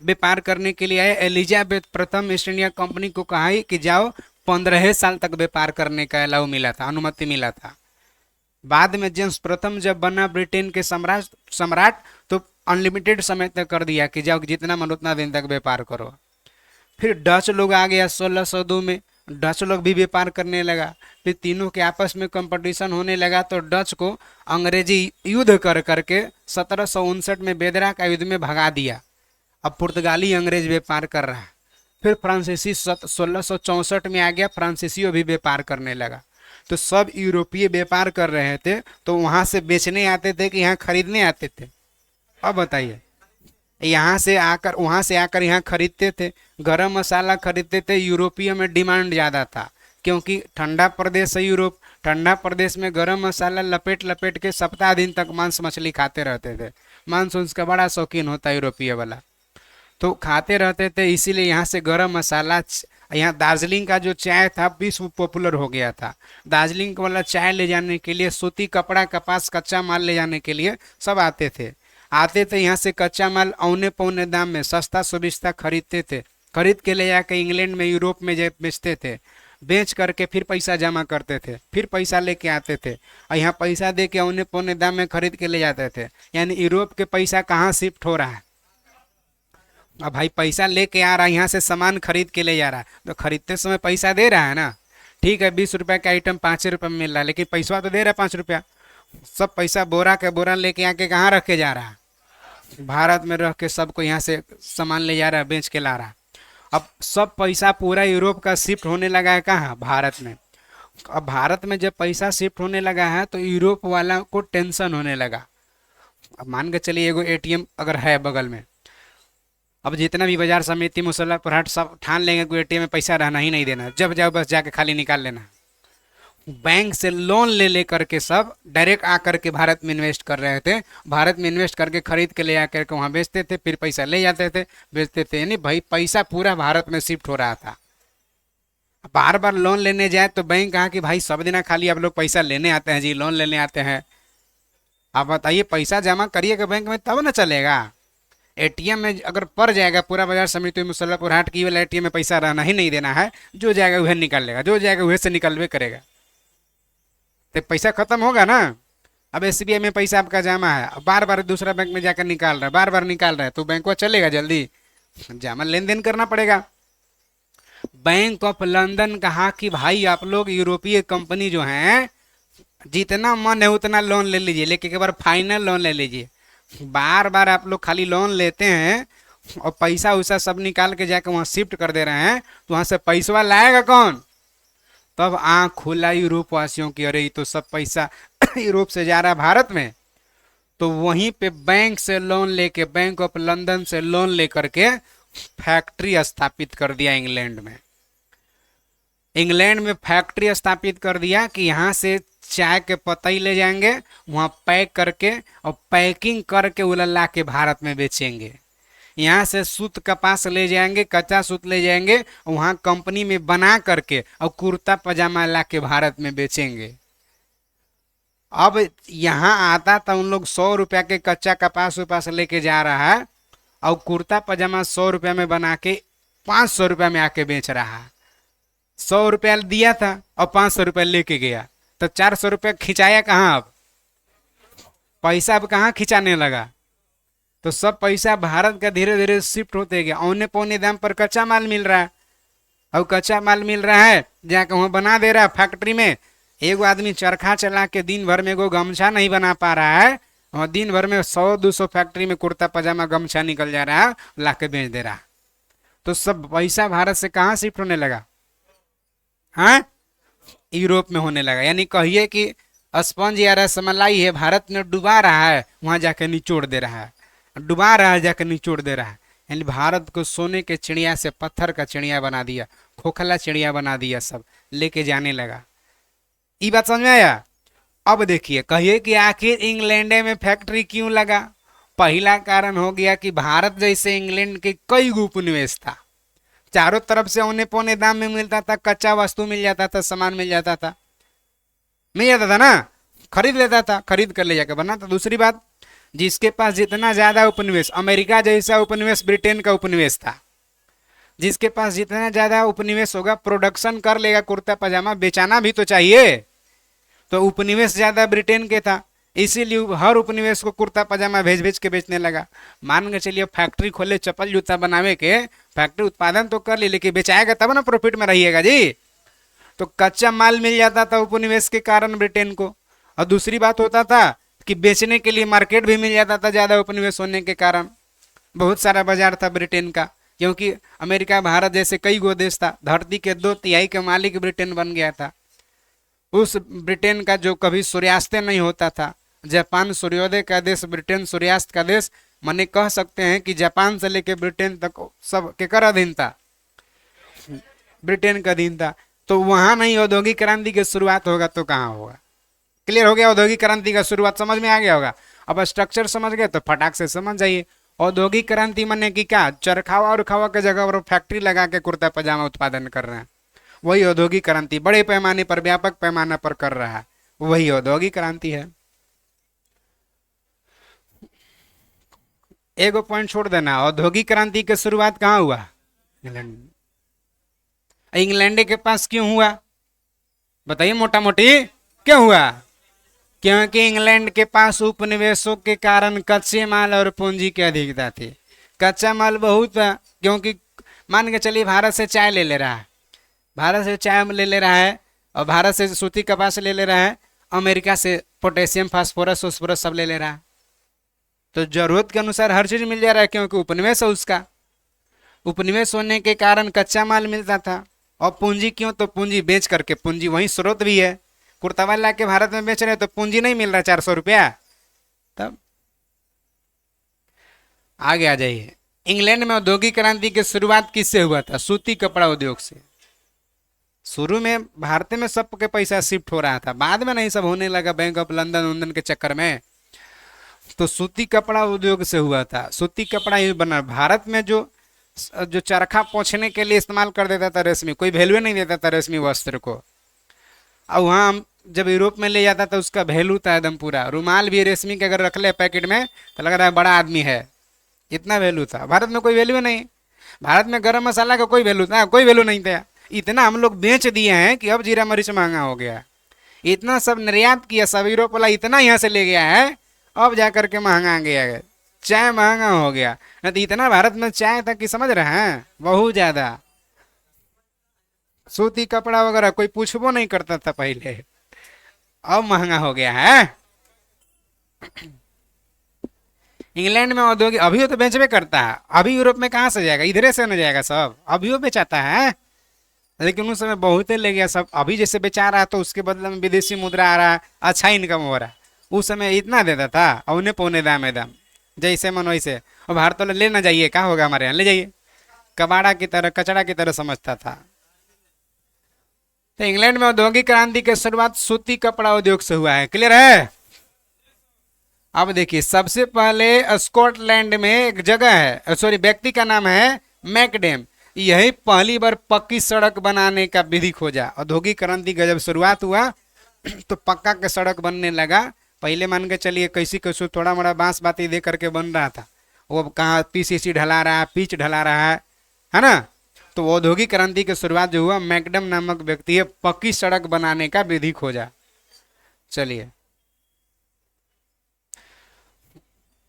व्यापार करने के लिए आए। एलिजाबेथ प्रथम ईस्ट इंडिया कंपनी को कहा कि जाओ, 15 साल तक व्यापार करने का अलाउ मिला था, अनुमति मिला था। बाद में जेम्स प्रथम जब बना ब्रिटेन के सम्राट तो अनलिमिटेड समय तक कर दिया कि जाओ जितना मन उतना दिन तक व्यापार करो। फिर डच लोग आ गया 1602 में। डच लोग भी व्यापार करने लगा। फिर तीनों के आपस में कंपटीशन होने लगा तो डच को अंग्रेजी युद्ध कर करके 1759 में बेदरा का युद्ध में भगा दिया। अब पुर्तगाली अंग्रेज व्यापार कर रहा है। फिर फ्रांसीसी 1664 में आ गया, फ्रांसीसियों भी व्यापार करने लगा। तो सब यूरोपीय व्यापार कर रहे थे तो वहां से बेचने आते थे कि यहाँ खरीदने आते थे? अब बताइए, यहाँ से आकर वहां से आकर यहाँ खरीदते थे। गरम मसाला खरीदते थे। यूरोपीय में डिमांड ज़्यादा था क्योंकि ठंडा प्रदेश है यूरोप। ठंडा प्रदेश में गरम मसाला लपेट लपेट के सप्ताह दिन तक मांस मछली खाते रहते थे। मांस उसका बड़ा शौकीन होता है यूरोपीय वाला, तो खाते रहते थे। इसीलिए यहाँ से गरम मसाला यहाँ दार्जिलिंग का जो चाय था विश्व पॉपुलर हो गया था। दार्जिलिंग वाला चाय ले जाने के लिए, सूती कपड़ा, कपास, कच्चा माल ले जाने के लिए सब आते थे यहाँ से कच्चा माल औने पौने दाम में सस्ता सुविस्ता खरीदते थे। खरीद के ले जाके इंग्लैंड में, यूरोप में बेचते थे। बेच करके फिर पैसा जमा करते थे, फिर पैसा लेके आते थे और यहाँ पैसा दे के औने पौने दाम में खरीद के ले जाते थे। यानी यूरोप के पैसा कहाँ शिफ्ट हो रहा है? अब भाई पैसा लेके आ रहा है, यहाँ से सामान खरीद के ले जा रहा है, तो खरीदते समय पैसा दे रहा है ना। ठीक है, 20 रुपए का आइटम 5 रुपये में मिल रहा है, लेकिन पैसा तो दे रहा है 5 रुपया। सब पैसा बोरा के बोरा लेके आके कहाँ रख के जा रहा है? भारत में रख के सबको यहाँ से सामान ले जा रहा है, बेच के ला रहा है। अब सब पैसा पूरा यूरोप का शिफ्ट होने लगा है कहाँ? भारत में। अब भारत में जब पैसा शिफ्ट होने लगा है तो यूरोप वाला को टेंशन होने लगा। अब मान के चलिए एगो एटीएम अगर है बगल में, अब जितना भी बाजार समिति मुसल्लापुर हाट सब ठान लेंगे कोई एटीएम में पैसा रहना ही नहीं देना, जब जाओ बस जाके खाली निकाल लेना। बैंक से लोन ले ले करके सब डायरेक्ट आकर के भारत में इन्वेस्ट कर रहे थे। भारत में इन्वेस्ट करके खरीद के ले आकर के वहाँ बेचते थे, फिर पैसा ले जाते थे, बेचते थे। यानी भाई पैसा पूरा भारत में शिफ्ट हो रहा था। बार बार लोन लेने जाए तो बैंक कहा कि भाई सब दिन खाली आप लोग पैसा लेने आते हैं जी, लोन लेने आते हैं। आप बताइए पैसा जमा करिएगा बैंक में तब ना चलेगा। एटीएम में अगर पड़ जाएगा पूरा बाजार समिति मुसल्लापुर हाट की वाला एटीएम में पैसा रहना ही नहीं देना है, जो जाएगा वह निकाल लेगा, जो जाएगा वह से निकलवे करेगा, तो पैसा खत्म होगा ना। अब एसबीआई में पैसा आपका जमा है, बार बार दूसरा बैंक में जाकर निकाल रहा है, बार बार निकाल रहा है, तो बैंक को चलेगा जल्दी? जमा लेन देन करना पड़ेगा। बैंक ऑफ लंदन कहा कि भाई आप लोग यूरोपीय कंपनी जो है जितना मन है उतना लोन ले लीजिए, लेकिन एक बार फाइनल लोन ले लीजिए। बार बार आप लोग खाली लोन लेते हैं और पैसा वैसा सब निकाल के जाके वहाँ शिफ्ट कर दे रहे हैं, तो वहाँ से पैसा लाएगा कौन? तब आँख खुला यूरोप वासियों की, अरे ये तो सब पैसा यूरोप से जा रहा है भारत में। तो वहीं पे बैंक से लोन लेके, बैंक ऑफ लंदन से लोन लेकर के फैक्ट्री स्थापित कर दिया इंग्लैंड में। इंग्लैंड में फैक्ट्री स्थापित कर दिया कि यहाँ से चाय के पत्ते ले जाएंगे, वहाँ पैक करके और पैकिंग करके उला ला के भारत में बेचेंगे। यहाँ से सूत कपास ले जाएंगे, कच्चा सूत ले जाएंगे, वहाँ कंपनी में बना करके और कुर्ता पजामा ला के भारत में बेचेंगे। अब यहाँ आता था उन लोग 100 रुपया के कच्चा कपास उपास लेके जा रहा है और कुर्ता पजामा 100 रुपया में बना के 500 रुपया में आके बेच रहा है। 100 रुपया दिया था और 500 रुपया लेके गया, तो 400 रुपया खिंचाया कहाँ? अब पैसा अब कहाँ खिंचाने लगा? तो सब पैसा भारत का धीरे धीरे शिफ्ट होते गया। औने पौने दाम पर कच्चा माल मिल रहा है, और कच्चा माल मिल रहा है जाके वहाँ बना दे रहा है फैक्ट्री में। एगो आदमी चरखा चला के दिन भर में एगो गमछा नहीं बना पा रहा है, और दिन भर में 100-200 फैक्ट्री में कुर्ता पजामा गमछा निकल जा रहा है, ला के बेच दे रहा। तो सब पैसा भारत से कहाँ शिफ्ट होने लगा? हाँ, यूरोप में होने लगा। यानी कहिए कि स्पंज या रसमलाई है, भारत में डुबा रहा है, वहां जाके निचोड़ दे रहा है, डुबा रहा है जाके निचोड़ दे रहा है। यानी भारत को सोने के चिड़िया से पत्थर का चिड़िया बना दिया, खोखला चिड़िया बना दिया, सब लेके जाने लगा। ये बात समझ में आया? अब देखिए, कहिए कि आखिर इंग्लैंड में फैक्ट्री क्यों लगा? पहला कारण हो गया कि भारत जैसे इंग्लैंड के कई उपनिवेश था, चारों तरफ से औने पौने दाम में मिलता था, कच्चा वस्तु मिल जाता था, सामान मिल जाता था, ना, खरीद लेता था, खरीद कर ले जाकर बनाता। दूसरी बात, जिसके पास जितना ज्यादा उपनिवेश, अमेरिका जैसा उपनिवेश ब्रिटेन का उपनिवेश था, जिसके पास जितना ज्यादा उपनिवेश होगा प्रोडक्शन कर लेगा कुर्ता पजामा, बेचाना भी तो चाहिए। तो उपनिवेश ज्यादा ब्रिटेन के था, इसीलिए हर उपनिवेश को कुर्ता पजामा भेज भेज के बेचने लगा। मान के चलिए फैक्ट्री खोले चप्पल जूता बनावे के, फैक्ट्री उत्पादन तो कर ली, लेकिन बेचाएगा तब ना प्रॉफिट में रहिएगा जी। तो कच्चा माल मिल जाता था उपनिवेश के कारण ब्रिटेन को, और दूसरी बात होता था कि बेचने के लिए मार्केट भी मिल जाता था ज्यादा उपनिवेश होने के कारण। बहुत सारा बाजार था ब्रिटेन का, क्योंकि अमेरिका भारत जैसे कई गो देश था, धरती के 2/3 के मालिक ब्रिटेन बन गया था। उस ब्रिटेन का जो कभी सूर्यास्त नहीं होता था, जापान सूर्योदय का देश, ब्रिटेन सूर्यास्त का देश, माने कह सकते हैं कि जापान से लेकर ब्रिटेन तक सब केकर अधीन था? ब्रिटेन का अधीन था। तो वहां नहीं औद्योगिक क्रांति की शुरुआत होगा तो कहाँ होगा? क्लियर हो गया? औद्योगिक क्रांति का शुरुआत समझ में आ गया होगा। अब स्ट्रक्चर समझ गए तो फटाक से समझ जाइए। औद्योगिक क्रांति माने कि क्या, चरखावा और खावा के जगह पर फैक्ट्री लगा के कुर्ता पजामा उत्पादन कर रहे हैं, वही औद्योगिक क्रांति बड़े पैमाने पर व्यापक पैमाने पर कर रहा है, वही औद्योगिक क्रांति है। एगो पॉइंट छोड़ देना, औद्योगिक क्रांति की शुरुआत कहाँ हुआ, इंग्लैंड। इंग्लैंड के पास क्यों हुआ बताइए, मोटा मोटी क्यों हुआ? क्योंकि इंग्लैंड के पास उपनिवेशों के कारण कच्चे माल और पूंजी की अधिकता थी। कच्चा माल बहुत था, क्योंकि मान के चलिए भारत से चाय ले ले रहा है, भारत से चाय ले ले रहा है, और भारत से सूती कपास ले ले रहा है, अमेरिका से पोटेशियम फास्फोरस उस्फोरस सब ले ले रहा है, तो जरूरत के अनुसार हर चीज मिल जा रहा है, क्योंकि उपनिवेश है उसका। उपनिवेश होने के कारण कच्चा माल मिलता था। और पूंजी क्यों, तो पूंजी बेच करके, पूंजी वही स्रोत भी है, कुर्ता ला के भारत में बेच रहे तो पूंजी नहीं मिल रहा 400 रुपया। तब आगे आ जाइए, इंग्लैंड में औद्योगिक क्रांति की शुरुआत किससे हुआ था? सूती कपड़ा उद्योग से। शुरू में भारत में सबके पैसा शिफ्ट हो रहा था, बाद में नहीं सब होने लगा बैंक ऑफ लंदन उंदन के चक्कर में। तो सूती कपड़ा उद्योग से हुआ था। सूती कपड़ा ही बना, भारत में जो जो चरखा पोंछने के लिए इस्तेमाल कर देता था रेशमी, कोई वैल्यू नहीं देता था रेशमी वस्त्र को। अब वहाँ जब यूरोप में ले जाता था उसका वैल्यू था एकदम पूरा। रुमाल भी रेशमी के अगर रख ले पैकेट में तो लग रहा है बड़ा आदमी है, इतना वैल्यू था। भारत में कोई वैल्यू नहीं, भारत में गरम मसाला का कोई वैल्यू था, कोई वैल्यू नहीं था। इतना हम लोग बेच दिए हैं कि अब जीरा मरीच महंगा हो गया। इतना सब निर्यात किया, सब यूरोप वाला इतना यहाँ से ले गया है, अब जा करके महंगा गया है, चाय महंगा हो गया। नहीं तो इतना भारत में चाय था कि समझ रहे हैं, बहुत ज्यादा। सूती कपड़ा वगैरह कोई पूछबो नहीं करता था पहले, अब महंगा हो गया है। इंग्लैंड में औद्योगिक अभी तो बेचबे करता है, अभी यूरोप में कहाँ से जाएगा, इधरे से न जाएगा सब, अभी वो बेचाता है। लेकिन उस समय बहुत ही ले गया सब। अभी जैसे बेचा रहा है तो उसके बदले में विदेशी मुद्रा आ रहा है, अच्छा इनकम हो रहा है। उस समय इतना देता था, औने पौने दाम एकदम जैसे मन वैसे। और भारत वाले ले ना जाइए, क्या होगा हमारे यहाँ, ले जाइए, कबाड़ा की तरह कचड़ा की तरह समझता था। तो इंग्लैंड में औद्योगिक क्रांति की शुरुआत सूती कपड़ा उद्योग से हुआ है, क्लियर है। अब देखिए, सबसे पहले स्कॉटलैंड में एक जगह है, सॉरी व्यक्ति का नाम है मैकडैम, यही पहली बार पक्की सड़क बनाने का विधि खोजा। औद्योगिक क्रांति का जब शुरुआत हुआ तो पक्का के सड़क बनने लगा। पहले मान के चलिए कैसी कैसे थोड़ा मोड़ा बांस बाती दे करके बन रहा था, वो कहाँ पीसीसी ढला रहा है, पिच ढला रहा है ना। तो औद्योगिक क्रांति की शुरुआत जो हुआ, मैकडम नामक व्यक्ति है पक्की सड़क बनाने का विधि खोजा। चलिए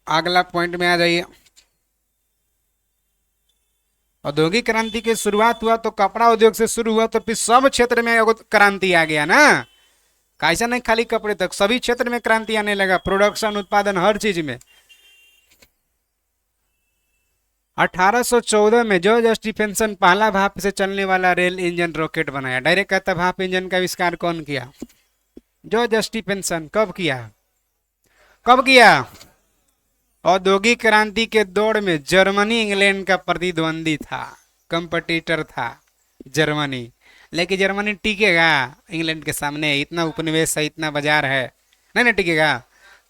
अगला पॉइंट में आ जाइए। औद्योगिक क्रांति की शुरुआत हुआ तो कपड़ा उद्योग से शुरू हुआ, तो फिर सब क्षेत्र में क्रांति आ गया ना। कैसा नहीं खाली कपड़े तक, सभी क्षेत्र में क्रांति आने लगा, प्रोडक्शन उत्पादन हर चीज में। 1814 में जॉर्ज स्टीफेंसन पहला भाप से चलने वाला रेल इंजन रॉकेट बनाया। डायरेक्ट कहता भाप इंजन का आविष्कार कौन किया? George Stephenson. कब किया? कब किया? औद्योगिक क्रांति के दौर में जर्मनी इंग्लैंड का प्रतिद्वंदी था, कंपटीटर था जर्मनी। लेकिन जर्मनी टिकेगा इंग्लैंड के सामने? इतना उपनिवेश है, इतना बाजार है, नहीं ना टिकेगा।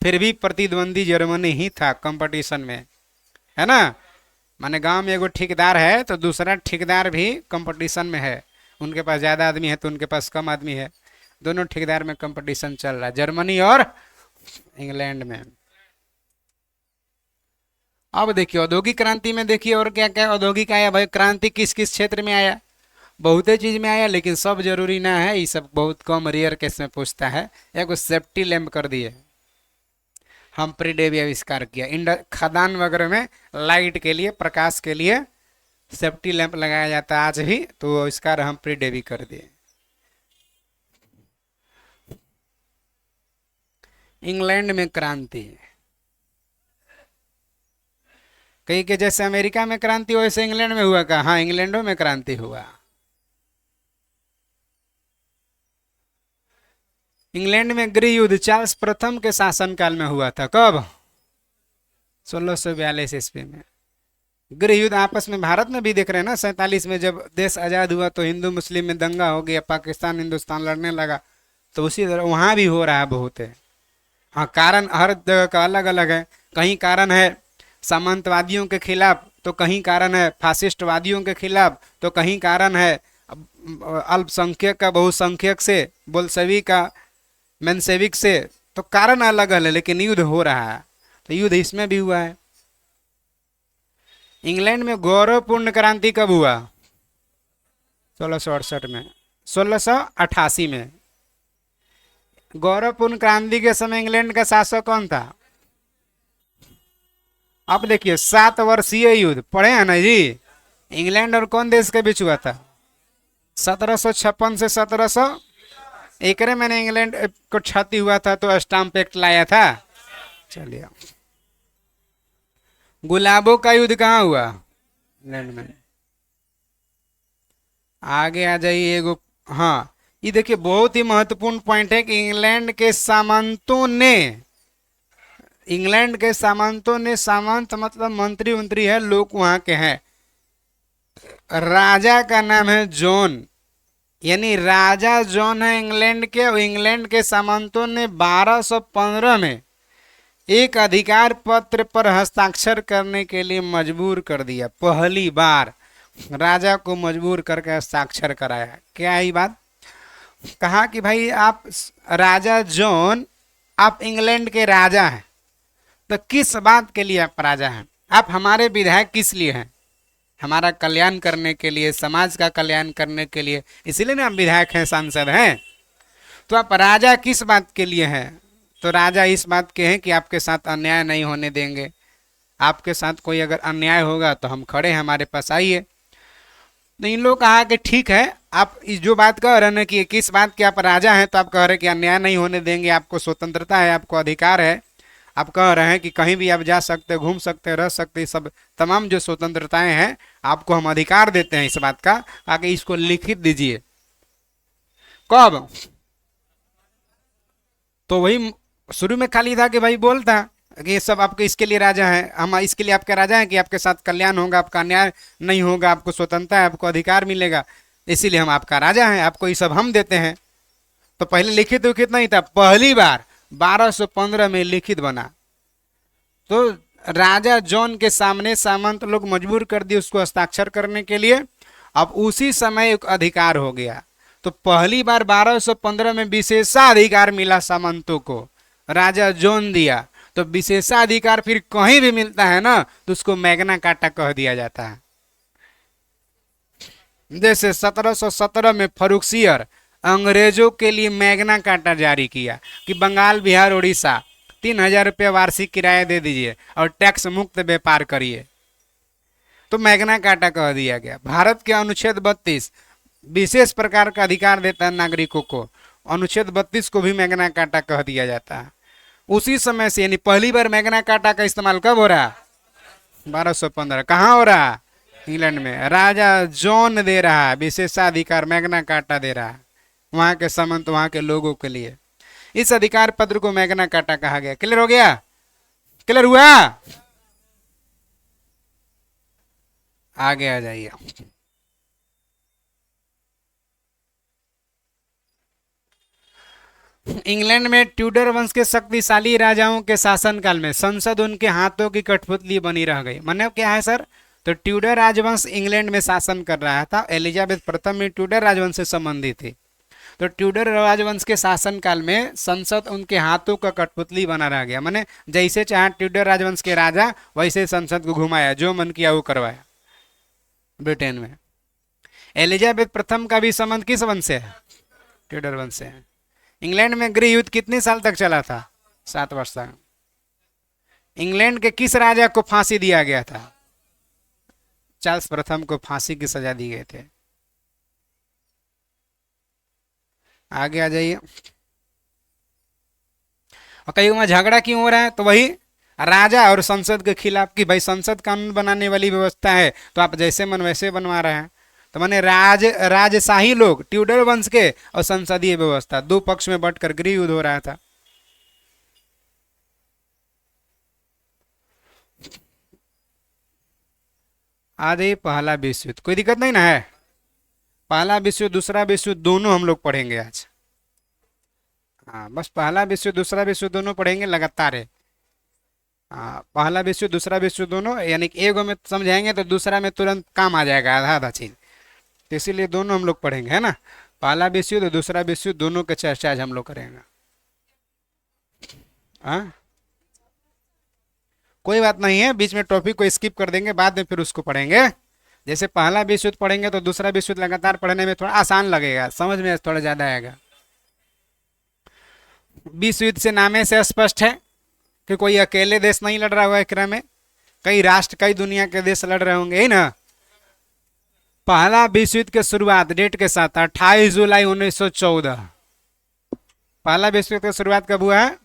फिर भी प्रतिद्वंदी जर्मनी ही था कंपटीशन में, है ना। माने गांव में एगो ठेकेदार है तो दूसरा ठेकेदार भी कंपटीशन में है, उनके पास ज़्यादा आदमी है तो उनके पास कम आदमी है, दोनों ठेकेदार में कंपटीशन चल रहा है, जर्मनी और इंग्लैंड में। अब देखिए औद्योगिक क्रांति में देखिए और क्या क्या औद्योगिक आया भाई। क्रांति किस किस क्षेत्र में आया? बहुत चीज में आया, लेकिन सब जरूरी ना है, ये सब बहुत कम रेयर केस में पूछता है। एक सेफ्टी लैंप कर दिए, हम्फ्री डेवी आविष्कार किया। खदान वगैरह में लाइट के लिए, प्रकाश के लिए सेफ्टी लैंप लगाया जाता है आज भी, तो आविष्कार हम्फ्री डेवी कर दिए। इंग्लैंड में क्रांति, कहीं के जैसे अमेरिका में क्रांति वैसे इंग्लैंड में हुआ का? हाँ, इंग्लैंडो में क्रांति हुआ। इंग्लैंड में गृह युद्ध चार्ल्स प्रथम के शासनकाल में हुआ था। कब? 1642 ईस्वी में गृह युद्ध। आपस में भारत में भी देख रहे हैं ना, 47 में जब देश आजाद हुआ तो हिंदू मुस्लिम में दंगा हो गया, पाकिस्तान हिंदुस्तान लड़ने लगा, तो उसी तरह वहां भी हो रहा है बहुत है। हाँ, कारण हर जगह का अलग अलग है। कहीं कारण है सामंतवादियों के खिलाफ तो कहीं कारण है, फासिस्टवादियों के खिलाफ तो कहीं कारण है, अल्पसंख्यक का बहुसंख्यक से, बोल्शेवी का मेंशेविक से, तो कारण अलग अलग है, लेकिन युद्ध हो रहा है। तो युद्ध इसमें भी हुआ है। इंग्लैंड में गौरवपूर्ण क्रांति कब हुआ? 1668 में, 1688 में। गौरवपूर्ण क्रांति के समय इंग्लैंड का शासक कौन था? अब देखिए, 7 वर्षीय युद्ध पढ़े हैं ना जी। इंग्लैंड और कौन देश के बीच हुआ था? 1756 से 1700। एकरे मैंने इंग्लैंड को क्षति हुआ था तो स्टाम्प एक्ट लाया था। चलिए, गुलाबों का युद्ध कहाँ हुआ? इंग्लैंड में। आगे आ जाइए एगो, हाँ ये देखिए बहुत ही महत्वपूर्ण पॉइंट है कि इंग्लैंड के सामंतों ने, सामंत मतलब मंत्री मंत्री है, लोग वहां के हैं। राजा का नाम है जॉन, यानी राजा जॉन है इंग्लैंड के, और इंग्लैंड के सामंतों ने 1215 में एक अधिकार पत्र पर हस्ताक्षर करने के लिए मजबूर कर दिया। पहली बार राजा को मजबूर करके हस्ताक्षर कराया। क्या ही बात? कहा कि भाई आप राजा जॉन, आप इंग्लैंड के राजा हैं, तो किस बात के लिए आप राजा हैं? आप हमारे विधायक किस लिए हैं? हमारा कल्याण करने के लिए, समाज का कल्याण करने के लिए, इसीलिए ना आप विधायक हैं, सांसद हैं। तो आप राजा किस बात के लिए हैं? तो राजा इस बात के हैं कि आपके साथ अन्याय नहीं होने देंगे। आपके साथ कोई अगर अन्याय होगा तो हम खड़े हैं, हमारे पास आइए। तो इन लोग कहा कि ठीक है, आप जो बात कह रहे हैं कि किस बात के आप राजा हैं, तो आप कह रहे हैं कि अन्याय नहीं होने देंगे, आपको स्वतंत्रता है, आपको अधिकार है, आप कह रहे हैं कि कहीं भी आप जा सकते, घूम सकते, रह सकते, सब तमाम जो स्वतंत्रताएं हैं आपको हम अधिकार देते हैं इस बात का। आगे इसको लिखित दीजिए। कब? तो वही शुरू में खाली था कि भाई बोलता कि ये सब आपके इसके लिए राजा है, हम इसके लिए आपके राजा हैं कि आपके साथ कल्याण होगा, आपका अन्याय नहीं होगा, आपको स्वतंत्रता है, आपको अधिकार मिलेगा, इसीलिए हम आपका राजा हैं, आपको ये सब हम देते हैं। तो पहले लिखित उखित नहीं था, पहली बार 1215 में लिखित बना। तो राजा जॉन के सामने सामंत लोग मजबूर कर दिए उसको हस्ताक्षर करने के लिए। अब उसी समय एक अधिकार हो गया। तो पहली बार 1215 में विशेषाधिकार मिला सामंतों को, राजा जॉन दिया। तो विशेषाधिकार फिर कहीं भी मिलता है ना तो उसको मैग्ना कार्टा कह दिया जाता है। जैसे 1717 में फर्रुखसियर अंग्रेजों के लिए मैग्ना कार्टा जारी किया कि बंगाल, बिहार, उड़ीसा 3000 रुपये वार्षिक किराया दे दीजिए और टैक्स मुक्त व्यापार करिए। तो मैग्ना कार्टा कह दिया गया। भारत के अनुच्छेद 32 विशेष प्रकार का अधिकार देता है नागरिकों को, अनुच्छेद 32 को भी मैग्ना कार्टा कह दिया जाता है। उसी समय से, यानी पहली बार मैग्ना कार्टा का इस्तेमाल कब हो रहा? 1215। कहाँ हो रहा? इंग्लैंड में। राजा जॉन दे रहा है विशेषाधिकार, मैग्ना कार्टा दे रहा है वहां के सामंत, वहां के लोगों के लिए। इस अधिकार पत्र को मैग्ना कार्टा कहा गया। क्लियर हो गया? क्लियर हुआ? आगे आ जाइए। इंग्लैंड में ट्यूडर वंश के शक्तिशाली राजाओं के शासनकाल में संसद उनके हाथों की कठपुतली बनी रह गई। मतलब क्या है सर? तो ट्यूडर राजवंश इंग्लैंड में शासन कर रहा था। एलिजाबेथ प्रथम में ट्यूडर राजवंश से संबंधित थी। तो ट्यूडर राजवंश के शासनकाल में संसद उनके हाथों का कठपुतली बना रह गया। माने जैसे चाहे ट्यूडर राजवंश के राजा वैसे संसद को घुमाया, जो मन किया वो करवाया ब्रिटेन में। एलिजाबेथ प्रथम का भी संबंध किस वंश से है? ट्यूडर वंश से है। इंग्लैंड में गृह युद्ध कितने साल तक चला था? 7 वर्ष तक। इंग्लैंड के किस राजा को फांसी दिया गया था? चार्ल्स प्रथम को फांसी की सजा दी गई थे। आगे आ जाइए। और कई में झगड़ा क्यों हो रहा है? तो वही राजा और संसद के खिलाफ कि भाई संसद कानून बनाने वाली व्यवस्था है तो आप जैसे मन वैसे बनवा रहे हैं। तो माने राजशाही लोग, ट्यूडर वंश के और संसदीय व्यवस्था, दो पक्ष में बंटकर गृह युद्ध हो रहा था। आधे पहला विश्व युद्ध, कोई दिक्कत नहीं ना है? पहला विश्व, दूसरा विश्व दोनों हम लोग पढ़ेंगे आज। हाँ बस पहला विश्व, दूसरा विश्व दोनों पढ़ेंगे लगातार है। हाँ, पहला विश्व युद्ध दूसरा विश्व युद्ध दोनों, यानी कि एक में समझाएंगे तो दूसरा में तुरंत काम आ जाएगा आधा आधा चीज। तो इसीलिए दोनों हम लोग पढ़ेंगे, है ना। पहला विश्व युद्ध दूसरा विश्व युद्ध दोनों की चर्चा आज हम लोग करेंगे। हाँ, कोई बात नहीं है, बीच में टॉपिक को स्किप कर देंगे, बाद में फिर उसको पढ़ेंगे। जैसे पहला विश्व युद्ध पढ़ेंगे तो दूसरा विश्व युद्ध लगातार पढ़ने में थोड़ा आसान लगेगा, समझ में थोड़ा ज्यादा आएगा। विश्व युद्ध से नामे से स्पष्ट है कि कोई अकेले देश नहीं लड़ रहा हुआ है, क्रम में कई राष्ट्र कई दुनिया के देश लड़ रहे होंगे, ही ना। पहला विश्व युद्ध की शुरुआत डेट के साथ 28 जुलाई 1914। पहला विश्व युद्ध की शुरुआत कब हुआ है?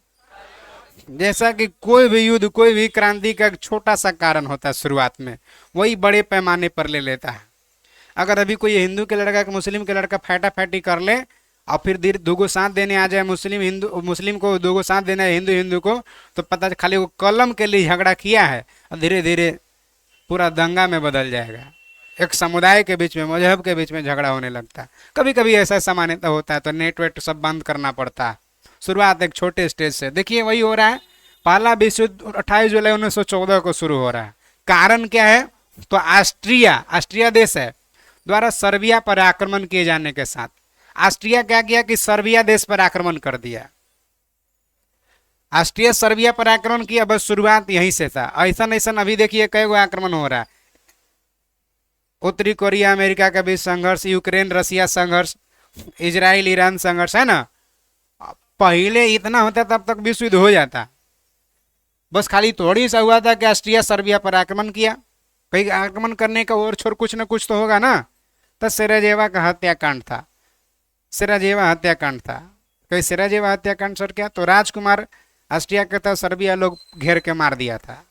जैसा कि कोई भी युद्ध कोई भी क्रांति का एक छोटा सा कारण होता है शुरुआत में, वही बड़े पैमाने पर ले लेता है। अगर अभी कोई हिंदू के लड़का के मुस्लिम के लड़का फैटा फैटी कर ले और फिर दूगो साथ देने आ जाए, मुस्लिम को दूगो साथ देना है हिंदू को, तो पता खाली वो कलम के लिए झगड़ा किया है और धीरे धीरे पूरा दंगा में बदल जाएगा। एक समुदाय के बीच में, मजहब के बीच में झगड़ा होने लगता है। कभी कभी ऐसा सामान्यता होता है तो नेट वेट सब बंद करना पड़ता है। शुरुआत एक छोटे स्टेज से, देखिए वही हो रहा है। पहला विश्व युद्ध 28 जुलाई 1914 को शुरू हो रहा है। कारण क्या है? तो ऑस्ट्रिया देश है द्वारा सर्बिया पर आक्रमण किए जाने के साथ ऑस्ट्रिया क्या किया कि सर्बिया देश पर आक्रमण कर दिया। ऑस्ट्रिया सर्बिया पर आक्रमण किया, बस शुरुआत यहीं से था। ऐसा ऐसा अभी देखिए कई गो आक्रमण हो रहा है। उत्तरी कोरिया अमेरिका का बीच संघर्ष, यूक्रेन रसिया संघर्ष, इजराइल ईरान संघर्ष, है ना। पहले इतना होता तब तक विश्व युद्ध हो जाता। बस खाली थोड़ी सा हुआ था कि ऑस्ट्रिया सर्बिया पर आक्रमण किया। कहीं आक्रमण करने का और छोर कुछ न कुछ तो होगा ना। तो सेराजेवा का हत्याकांड था। सेराजेवा हत्याकांड था। कहीं सेराजेवा हत्याकांड सर क्या? तो राजकुमार ऑस्ट्रिया के था, सर्बिया लोग घेर के मार दिया था।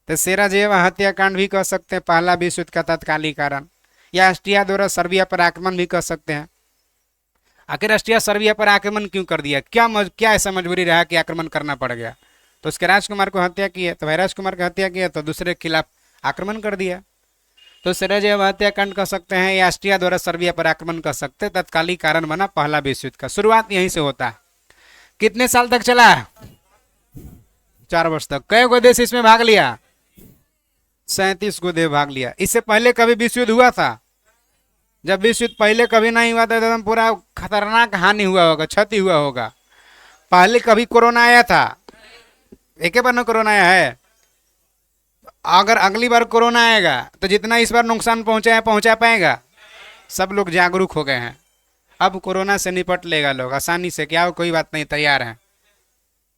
तो सेराजेवा हत्याकांड भी कह सकते हैं पहला विश्व युद्ध का तत्कालीन कारण, या ऑस्ट्रिया द्वारा सर्बिया पर आक्रमण भी कह सकते हैं। आखिर ऑस्ट्रिया सर्बिया पर आक्रमण क्यों कर दिया? क्या ऐसा मजबूरी रहा कि आक्रमण करना पड़ गया? तो उसके राजकुमार को हत्या की है, तो भाई राजकुमार की हत्या की है तो दूसरे के खिलाफ आक्रमण कर दिया। तो सेराजेवा हत्याकांड कह सकते हैं या ऑस्ट्रिया द्वारा सर्बिया पर आक्रमण कर सकते हैं। तत्कालीन कारण बना पहला विश्व युद्ध का। शुरुआत यहीं से होता है। कितने साल तक चला? 4 वर्ष तक। कई गो देश इसमें भाग लिया? 37 गो देश भाग लिया। इससे पहले कभी विश्व युद्ध हुआ था? जब विश्व युद्ध पहले कभी नहीं हुआ था तो एकदम पूरा खतरनाक हानि हुआ होगा, क्षति हुआ होगा। पहले कभी कोरोना आया था? एक बार ना कोरोना आया है। अगर अगली बार कोरोना आएगा तो जितना इस बार नुकसान पहुंचा पाएगा? सब लोग जागरूक हो गए हैं। अब कोरोना से निपट लेगा लोग आसानी से। क्या हो, कोई बात नहीं, तैयार है।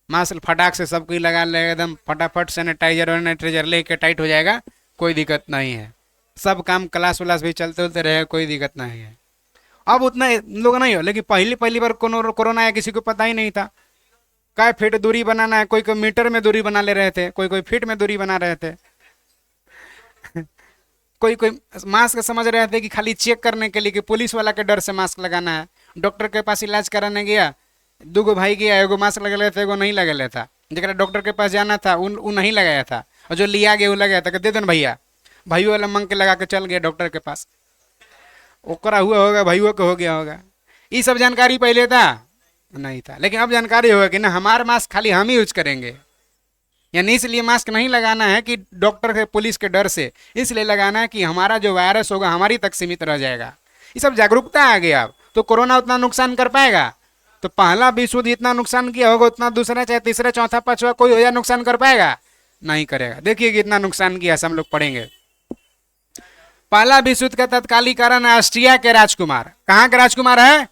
मास्क फटाक से सबको लगा लेगा, एकदम फटाफट सैनिटाइजर लेके टाइट हो जाएगा, कोई दिक्कत नहीं है। सब काम क्लास व्लास भी चलते रहे, कोई दिक्कत नहीं है। अब उतना लोग नहीं हो, लेकिन पहली बार कोरोना आया किसी को पता ही नहीं था। काय फीट दूरी बनाना है, कोई मीटर में दूरी बना ले रहे थे, कोई फीट में दूरी बना रहे थे। कोई मास्क समझ रहे थे कि खाली चेक करने के लिए, कि पुलिस वाला के डर से मास्क लगाना है। डॉक्टर के पास इलाज कराने गया, 2 गो भाई गया, एगो मास्क लगा लेता, एगो नहीं लगा लेता। जरा डॉक्टर के पास जाना था वो नहीं लगाया था, और जो लिया गया वो लगाया था। दे दो भैया, भाइयों वाला मंग के लगा के चल गया डॉक्टर के पास। ओकरा हुआ होगा, भाइयों को हो गया होगा। ये सब जानकारी पहले था नहीं था, लेकिन अब जानकारी होगा कि ना हमारा मास्क खाली हम ही यूज करेंगे। यानी इसलिए मास्क नहीं लगाना है कि डॉक्टर के पुलिस के डर से, इसलिए लगाना है कि हमारा जो वायरस होगा हमारी तक सीमित रह जाएगा। ये सब जागरूकता आ गया। अब तो कोरोना उतना नुकसान कर पाएगा? तो पहला विश्व युद्ध इतना नुकसान किया होगा, उतना दूसरा चाहे तीसरा चौथा पांचवा कोई हो जाए नुकसान कर पाएगा? नहीं करेगा। देखिए कितना नुकसान किया, हम लोग पढ़ेंगे। पहला विश्व युद्ध का तत्कालीन कारण है ऑस्ट्रिया के राजकुमार। कहाँ के राजकुमार है?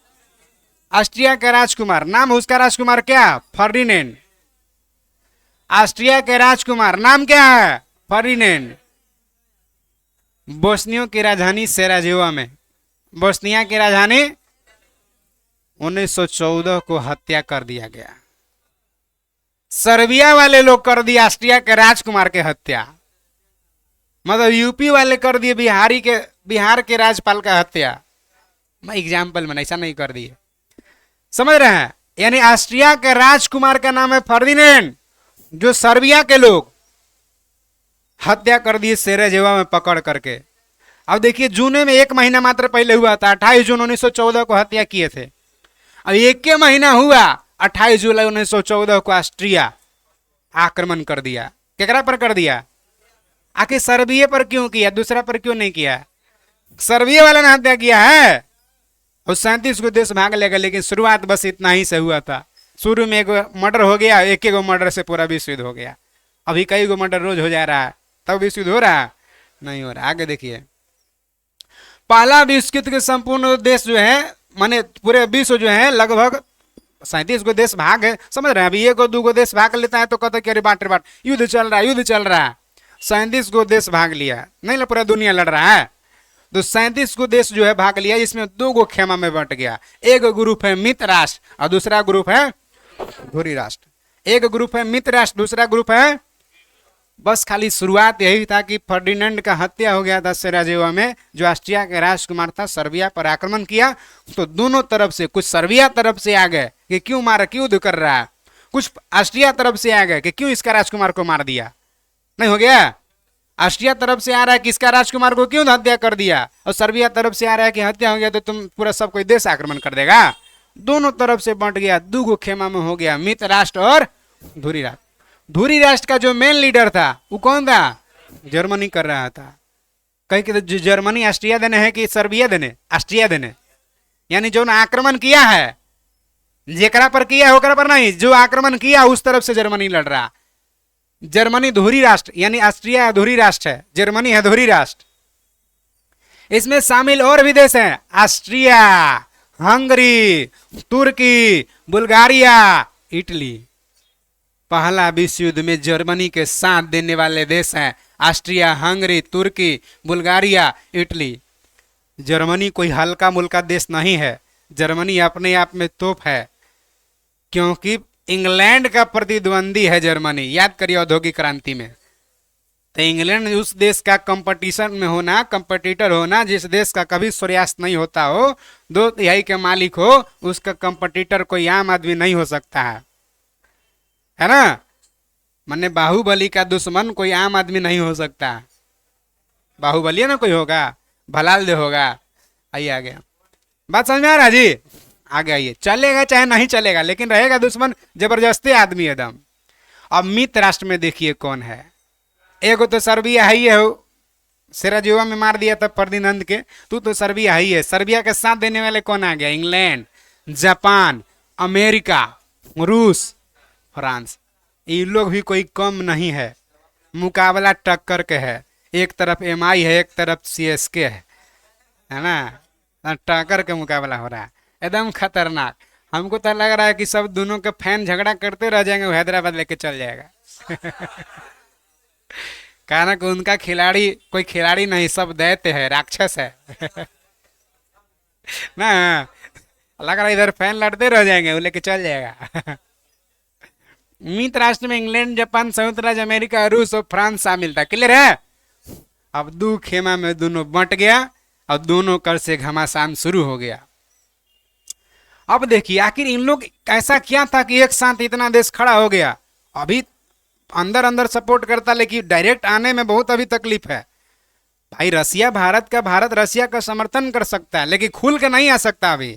ऑस्ट्रिया के राजकुमार। नाम उसका राजकुमार क्या? फर्डिनेंड। ऑस्ट्रिया के राजकुमार नाम क्या है? फर्डिनेंड। बोस्निया की राजधानी सेराजेवा में, बोस्निया की राजधानी 1914 को हत्या कर दिया गया। सर्बिया वाले लोग कर दिया ऑस्ट्रिया के राजकुमार के हत्या। मतलब यूपी वाले कर दिए बिहार के राज्यपाल का हत्या। मैं एग्जाम्पल में ऐसा नहीं कर दिए, समझ रहे हैं। यानी ऑस्ट्रिया के राजकुमार का नाम है फर्डिनेंड, जो सर्बिया के लोग हत्या कर दिए सेराजेवा में पकड़ करके। अब देखिए जून में 1 महीना मात्र पहले हुआ था, 28 जून 1914 को हत्या किए थे। अब 1 महीना हुआ 28 जुलाई 1914 को ऑस्ट्रिया आक्रमण कर दिया। केकरा पर कर दिया? आखिर सर्बिया पर क्यों किया, दूसरा पर क्यों नहीं किया? सर्बिया वाला ने हत्या किया है। और 37 को देश भाग लेगा, लेकिन शुरुआत बस इतना ही से हुआ था। शुरू में एक मर्डर हो गया, एक एक मर्डर से पूरा विश्व युद्ध हो गया। अभी कई गो मर्डर रोज हो जा रहा है, तब विश्व युद्ध हो रहा है? नहीं हो रहा। आगे देखिए, पहला विश्व युद्ध के संपूर्ण देश जो है, माने पूरे विश्व जो है, लगभग 37 को देश भाग है। समझ रहे हैं? अभी 1 2 देश भाग लेता है तो कहता है कि अरे बाट रे बाट, युद्ध चल रहा है, युद्ध चल रहा है। 37 को देश भाग लिया, नहीं, पूरा दुनिया लड़ रहा है। तो 37 को देश जो है भाग लिया, जिसमें 2 गो खेमा में बंट गया। एक ग्रुप है मित्र राष्ट्र और दूसरा ग्रुप है धुरी राष्ट्र। एक ग्रुप है मित्र राष्ट्र, दूसरा ग्रुप है, बस खाली शुरुआत यही था कि फर्डिनेंड का हत्या हो गया था सेराजेवो में, जो ऑस्ट्रिया के राजकुमार था। सर्बिया पर आक्रमण किया तो दोनों तरफ से, कुछ सर्बिया तरफ से आ गए कि क्यों मारा, क्यों युद्ध कर रहा है, कुछ ऑस्ट्रिया तरफ से आ गए कि क्यों इसका राजकुमार को मार दिया। नहीं हो गया? ऑस्ट्रिया तरफ से आ रहा है कि इसका राजकुमार को क्यों हत्या कर दिया, और सर्बिया तरफ से आ रहा है कि हत्या हो गया तो तुम पूरा सब कोई देश आक्रमण कर देगा। दोनों तरफ से बंट गया, 2 गो खेमा में हो गया, मित्र राष्ट्र और धुरी राष्ट्र। धुरी राष्ट्र का जो मेन लीडर था वो कौन था? जर्मनी कर रहा था। कहीं कि जर्मनी ऑस्ट्रिया देने है कि सर्बिया देने? ऑस्ट्रिया देने। यानी जो आक्रमण किया है, जेकरा पर किया होकरा पर नहीं, जो आक्रमण किया उस तरफ से जर्मनी लड़ रहा। जर्मनी धुरी राष्ट्र, यानी ऑस्ट्रिया अधूरी राष्ट्र है, जर्मनी है धुरी राष्ट्र। इसमें शामिल और भी देश हैं, ऑस्ट्रिया, हंगरी, तुर्की, बुल्गारिया, इटली। पहला विश्व युद्ध में जर्मनी के साथ देने वाले देश हैं ऑस्ट्रिया, हंगरी, तुर्की, बुल्गारिया, इटली। जर्मनी कोई हल्का मुल्का देश नहीं है। जर्मनी अपने आप में तोप है, क्योंकि इंग्लैंड का प्रतिद्वंदी है जर्मनी। याद करिए औद्योगिक क्रांति में, तो इंग्लैंड उस देश का कंपटीशन में होना, कंपटीटर होना, जिस देश का कभी सूर्यास्त नहीं होता हो, 2/3 के मालिक हो, उसका कंपटीटर कोई आम आदमी नहीं हो सकता है ना? मने बाहुबली का दुश्मन कोई आम आदमी नहीं हो सकता। बाहुबली ना कोई होगा, भलाल दे होगा। आइए आ गया, बात समझ में आ रहा जी? आगे आइए, चलेगा चाहे नहीं चलेगा, लेकिन रहेगा दुश्मन जबरदस्ती आदमी एकदम। अब मित्र राष्ट्र में देखिए कौन है। एगो तो सर्बिया है ही है, सेराजेवो में मार दिया था फर्डिनेंड के, तो सर्बिया है ही है। सर्बिया के साथ देने वाले कौन आ गया? इंग्लैंड, जापान, अमेरिका, रूस, फ्रांस। ये लोग भी कोई कम नहीं है, मुकाबला टक्कर के है। एक तरफ MI है, एक तरफ CSK है ना? टक्कर का मुकाबला हो रहा है, एकदम खतरनाक। हमको तो लग रहा है कि सब दोनों के फैन झगड़ा करते रह जाएंगे, वो हैदराबाद लेके चल जाएगा। कारण कि उनका खिलाड़ी कोई खिलाड़ी नहीं, सब दैत्य है, राक्षस है। ना लग रहा है इधर फैन लड़ते रह जाएंगे, वो लेके चल जाएगा। मित्र राष्ट्र में इंग्लैंड, जापान, संयुक्त राज्य अमेरिका, रूस और फ्रांस शामिल था। क्लियर है? अब 2 खेमा में दोनों बंट गया और दोनों कर से घमासान शुरू हो गया। अब देखिए आखिर इन लोग ऐसा क्या था कि एक साथ इतना देश खड़ा हो गया। अभी अंदर अंदर सपोर्ट करता, लेकिन डायरेक्ट आने में बहुत अभी तकलीफ है। भाई रसिया भारत का, भारत रसिया का समर्थन कर सकता है, लेकिन खुल के नहीं आ सकता। अभी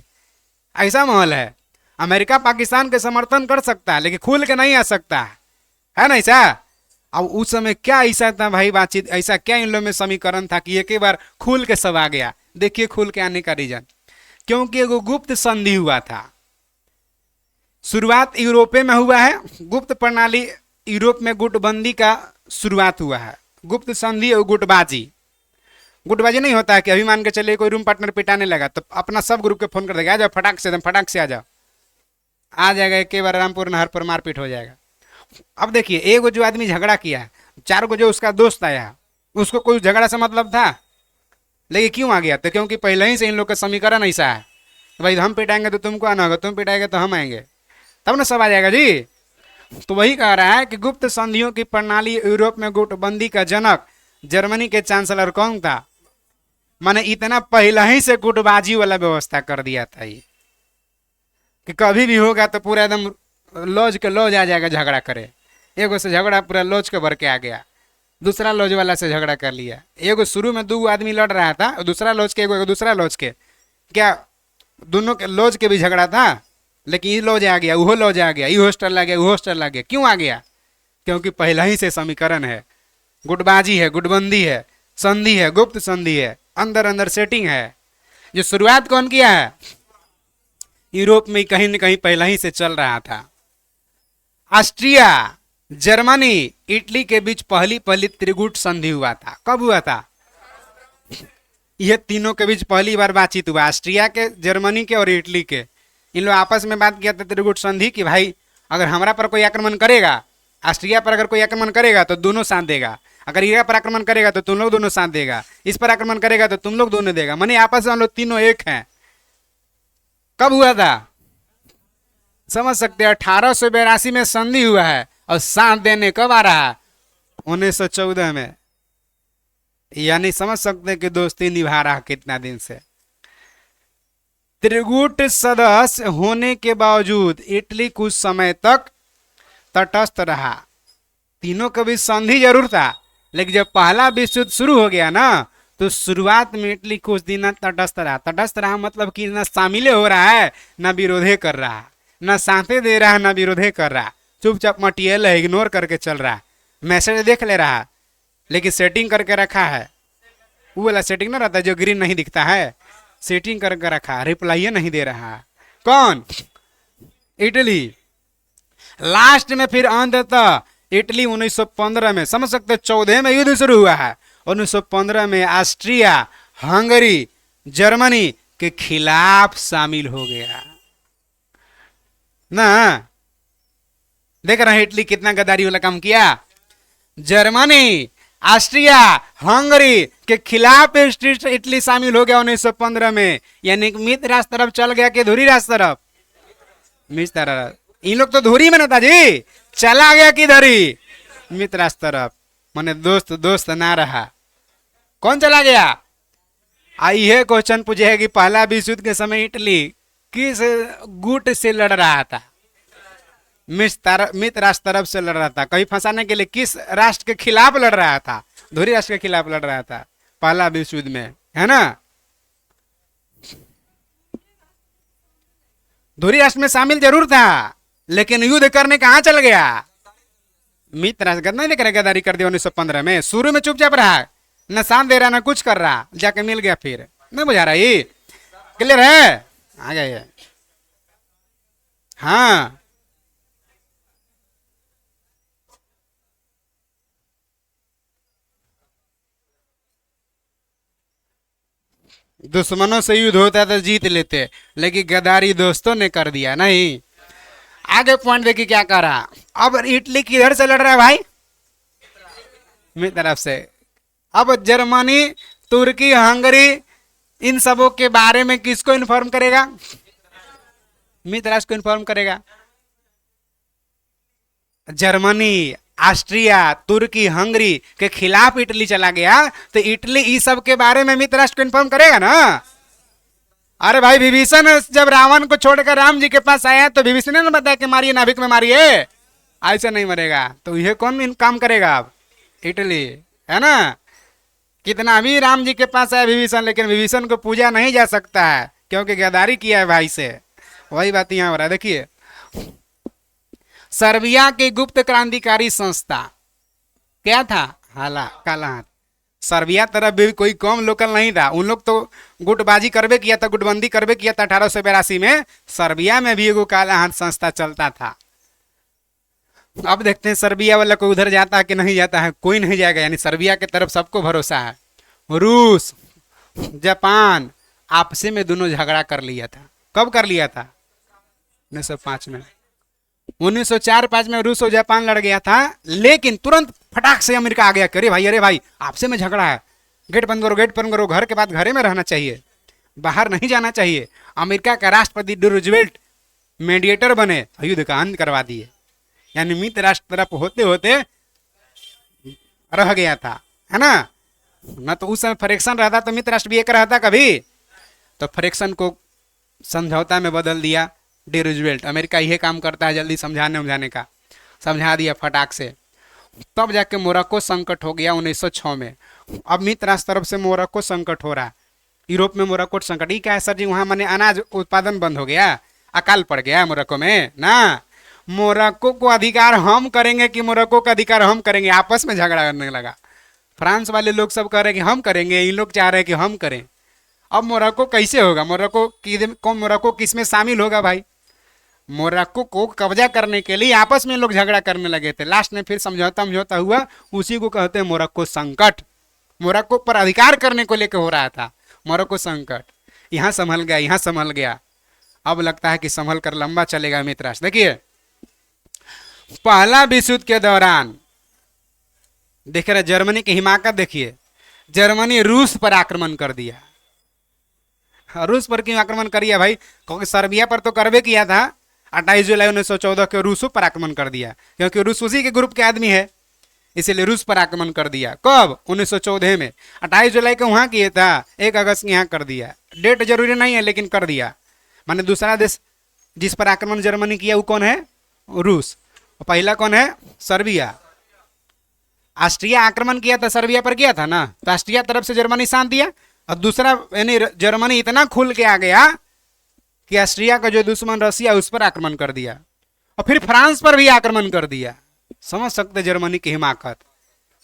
ऐसा माहौल है। अमेरिका पाकिस्तान के समर्थन कर सकता है, लेकिन खुल के नहीं आ सकता है ना ऐसा? अब उस समय क्या ऐसा था भाई बातचीत, ऐसा क्या इन लोगों में समीकरण था कि एक ही बार खुल के सब आ गया? देखिए खुल के आने का रीजन, क्योंकि एगो गुप्त संधि हुआ था। शुरुआत यूरोपे में हुआ है, गुप्त प्रणाली यूरोप में गुटबंदी का शुरुआत हुआ है। गुप्त संधि और गुटबाजी। गुटबाजी नहीं होता है कि अभी मान के चलिए कोई रूम पार्टनर पिटाने लगा तो अपना सब ग्रुप के फोन कर देगा, आ जाओ फटाक से, एकदम फटाक से आ जाओ, आ जाएगा। एक बार रामपुर नहर पर मारपीट हो जाएगा। अब देखिए एक जो आदमी झगड़ा किया, 4 जो उसका दोस्त आया, उसको कोई झगड़ा से मतलब था, लेकिन क्यों आ गया? तो क्योंकि पहले ही से इन लोग का समीकरण ऐसा है, तो भाई हम पिटाएंगे तो तुमको आना होगा, तुम पिटाएंगे तो हम आएंगे, तब ना सब आ जाएगा जी। तो वही कह रहा है कि गुप्त संधियों की प्रणाली यूरोप में गुटबंदी का जनक जर्मनी के चांसलर कौन था? माने इतना पहले ही से गुटबाजी वाला व्यवस्था कर दिया था ये, कि कभी भी होगा तो पूरा एकदम लॉज के लॉज आ जाएगा झगड़ा करे। एगो से झगड़ा पूरा लॉज के भर के आ गया, दूसरा लॉज वाला से झगड़ा कर लिया। एगो शुरू में 2 आदमी लड़ रहा था, दूसरा लॉज के, एगो दूसरा लॉज के, क्या दोनों के लॉज के भी झगड़ा था, लेकिन ये लॉज आ गया, वो लॉज आ गया, ये हॉस्टल आ गया, वो हॉस्टल आ गया। क्यों आ गया? क्योंकि पहला ही से समीकरण है, गुटबाजी है, गुटबंदी है, संधि है, गुप्त संधि है, अंदर अंदर सेटिंग है। जो शुरुआत कौन किया है? यूरोप में कहीं न कहीं पहला ही से चल रहा था। ऑस्ट्रिया, जर्मनी, इटली के बीच पहली पहली त्रिगुट संधि हुआ था। कब हुआ था? ये तीनों के बीच पहली बार बातचीत हुआ, ऑस्ट्रिया के, जर्मनी के और इटली के। इन लोग आपस में बात किया था त्रिगुट संधि कि भाई अगर हमारा पर कोई आक्रमण करेगा, ऑस्ट्रिया पर अगर कोई आक्रमण करेगा तो दोनों साथ देगा, अगर इराक पर आक्रमण करेगा तो तुम लोग दोनों साथ देगा, इस पर आक्रमण करेगा तो तुम लोग दोनों देगा, माने आपस में हम लोग तीनों एक हैं। कब हुआ था? समझ सकते हैं, 1882 में संधि हुआ है और साथ देने कब आ रहा है? 1914 में। यानी समझ सकते हैं कि दोस्ती निभा रहा कितना दिन से। त्रिगुट सदस्य होने के बावजूद इटली कुछ समय तक तटस्थ रहा। तीनों के बीच संधि जरूर था, लेकिन जब पहला विश्व युद्ध शुरू हो गया ना, तो शुरुआत में इटली कुछ दिन तटस्थ रहा। तटस्थ रहा मतलब कि न शामिल हो रहा है, न विरोधे कर रहा है, न साथे दे रहा है, न विरोधे कर रहा, चुपचाप मटियल है, इग्नोर करके चल रहा है। मैसेज देख ले रहा, लेकिन सेटिंग करके रखा है। वो वाला सेटिंग ना रहता जो ग्रीन नहीं दिखता है, सेटिंग करके रखा, रिप्लाई नहीं दे रहा। कौन? इटली। लास्ट में फिर अंततः इटली 1915 में, समझ सकते 14 में युद्ध शुरू हुआ है, 1915 में ऑस्ट्रिया, हंगरी, जर्मनी के खिलाफ शामिल हो गया ना। देख रहे हैं इटली कितना गद्दारी वाला काम किया। जर्मनी, ऑस्ट्रिया, हंगरी के खिलाफ इटली शामिल हो गया 1915 में। यानी मित्र राष्ट्र तरफ चल गया कि धुरी राष्ट्र तरफ? मित्र तरफ। इन लोग तो धुरी में ना जी, चला गया कि धुरी? मित्र राष्ट्र तरफ। माने दोस्त दोस्त ना रहा। कौन चला गया? आई है क्वेश्चन पूछे है कि पहला विश्व युद्ध के समय इटली किस गुट से लड़ रहा था? मित्र राष्ट्र तरफ से लड़ रहा था। कहीं फंसाने के लिए किस राष्ट्र के खिलाफ लड़ रहा था? धुरी राष्ट्र के खिलाफ लड़ रहा था पहला विश्व युद्ध में, है ना। धुरी राष्ट्र में शामिल जरूर था, लेकिन युद्ध करने कहां चल गया? मित्र राष्ट्र नहीं करे, गद्दारी कर दिया 1915 में। शुरू में चुपचाप रहा, न साथ दे रहा न कुछ कर रहा, जाके मिल गया फिर। नहीं बुझा रहा? ये क्लियर है? आ गया। हाँ, दुश्मनों से युद्ध होता तो जीत लेते, लेकिन गद्दारी दोस्तों ने कर दिया। नहीं, आगे पॉइंट देखिए क्या कर रहा। अब इटली किधर से लड़ रहा है भाई? मेरी तरफ से। अब जर्मनी, तुर्की, हंगरी, इन सबों के बारे में किसको इन्फॉर्म करेगा? मित्र राष्ट्र को इन्फॉर्म करेगा। जर्मनी, ऑस्ट्रिया, तुर्की, हंगरी के खिलाफ इटली चला गया, तो इटली इस सब के बारे में मित्र राष्ट्र को इन्फॉर्म करेगा ना। अरे भाई, विभीषण जब रावण को छोड़कर राम जी के पास आया तो विभीषण ने बताया कि मारिए, नाभिक में मारिए, ऐसा नहीं मरेगा। तो यह कौन काम करेगा? अब इटली, है ना। कितना भी राम जी के पास आया विभीषण, लेकिन विभीषण को पूजा नहीं जा सकता है, क्योंकि गद्दारी किया है भाई से। वही बात यहाँ हो रहा है। देखिए, सर्बिया की गुप्त क्रांतिकारी संस्था क्या था? हाला, काला हाथ। सर्बिया तरफ भी कोई कम लोकल नहीं था। उन लोग तो गुटबाजी करबे किया था, गुटबंदी करबे किया था 1882 में। सर्बिया में भी एगो काला हाथ संस्था चलता था। अब देखते हैं सर्बिया वाला कोई उधर जाता है कि नहीं जाता है। कोई नहीं जाएगा, यानी सर्बिया की तरफ सबको भरोसा है। रूस, जापान आपसे में दोनों झगड़ा कर लिया था। कब कर लिया था? 1905 में। 1904-05 में रूस और जापान लड़ गया था, लेकिन तुरंत फटाक से अमेरिका आ गया। अरे भाई, अरे भाई, आपसे में झगड़ा है, गेट बंद करो, गेट बंद करो। घर के बाद घरे में रहना चाहिए, बाहर नहीं जाना चाहिए। अमेरिका का राष्ट्रपति रूजवेल्ट मीडिएटर बने, युद्ध का अंत करवा दिए। यानी मित्र राष्ट्र तरफ होते होते रह गया था, है ना। न तो उस समय फ्रैक्शन रहता तो मित्र राष्ट्र भी एक रहता कभी। तो फ्रैक्शन को समझौता में बदल दिया डी रूजवेल्ट। अमेरिका यही काम करता है, जल्दी समझाने उमझाने का। समझा दिया फटाक से। तब जाके मोरक्को संकट हो गया 1906 में। अब मित्र राष्ट्र तरफ से मोरक्को संकट हो रहा है। यूरोप में मोरक्को संकट। ये क्या है सर जी? वहां मैंने अनाज उत्पादन बंद हो गया, अकाल पड़ गया मोरक्को में ना। मोरक्को को अधिकार हम करेंगे कि मोरक्को का अधिकार हम करेंगे, आपस में झगड़ा करने लगा। फ्रांस वाले लोग सब कह रहे हैं कि हम करेंगे, इन लोग चाह रहे हैं कि हम करें। अब मोरक्को कैसे होगा? मोरक्को किस में शामिल होगा भाई? मोरक्को को कब्जा करने के लिए आपस में लोग झगड़ा करने लगे थे। लास्ट में फिर समझौता हुआ, उसी को कहते हैं मोरक्को संकट। मोरक्को पर अधिकार करने को लेकर हो रहा था मोरक्को संकट। यहाँ संभल गया, यहाँ संभल गया, अब लगता है कि संभल कर लंबा चलेगा मित्र राष्ट्र। देखिए पहला विश्व युद्ध के दौरान देख रहे जर्मनी की हिमाकत देखिए, जर्मनी रूस पर आक्रमण कर दिया। रूस पर क्यों आक्रमण किया भाई? क्योंकि सर्बिया पर तो करवे किया था। 28 जुलाई 1914 के रूसों पर आक्रमण कर दिया, क्योंकि रूस उसी के ग्रुप के आदमी है, इसीलिए रूस पर आक्रमण कर दिया। कब? 1914 में। 28 जुलाई को वहां किया था, 1 अगस्त यहाँ कर दिया। डेट जरूरी नहीं है लेकिन कर दिया। माने दूसरा देश जिस पर आक्रमण जर्मनी किया वो कौन है? रूस। और पहला कौन है? सर्बिया। ऑस्ट्रिया आक्रमण किया था, सर्बिया पर किया था ना, तो ऑस्ट्रिया तरफ से जर्मनी साथ दिया। और दूसरा यानी जर्मनी इतना खुल के आ गया कि ऑस्ट्रिया का जो दुश्मन रसिया उस पर आक्रमण कर दिया, और फिर फ्रांस पर भी आक्रमण कर दिया। समझ सकते जर्मनी की हिमाकत।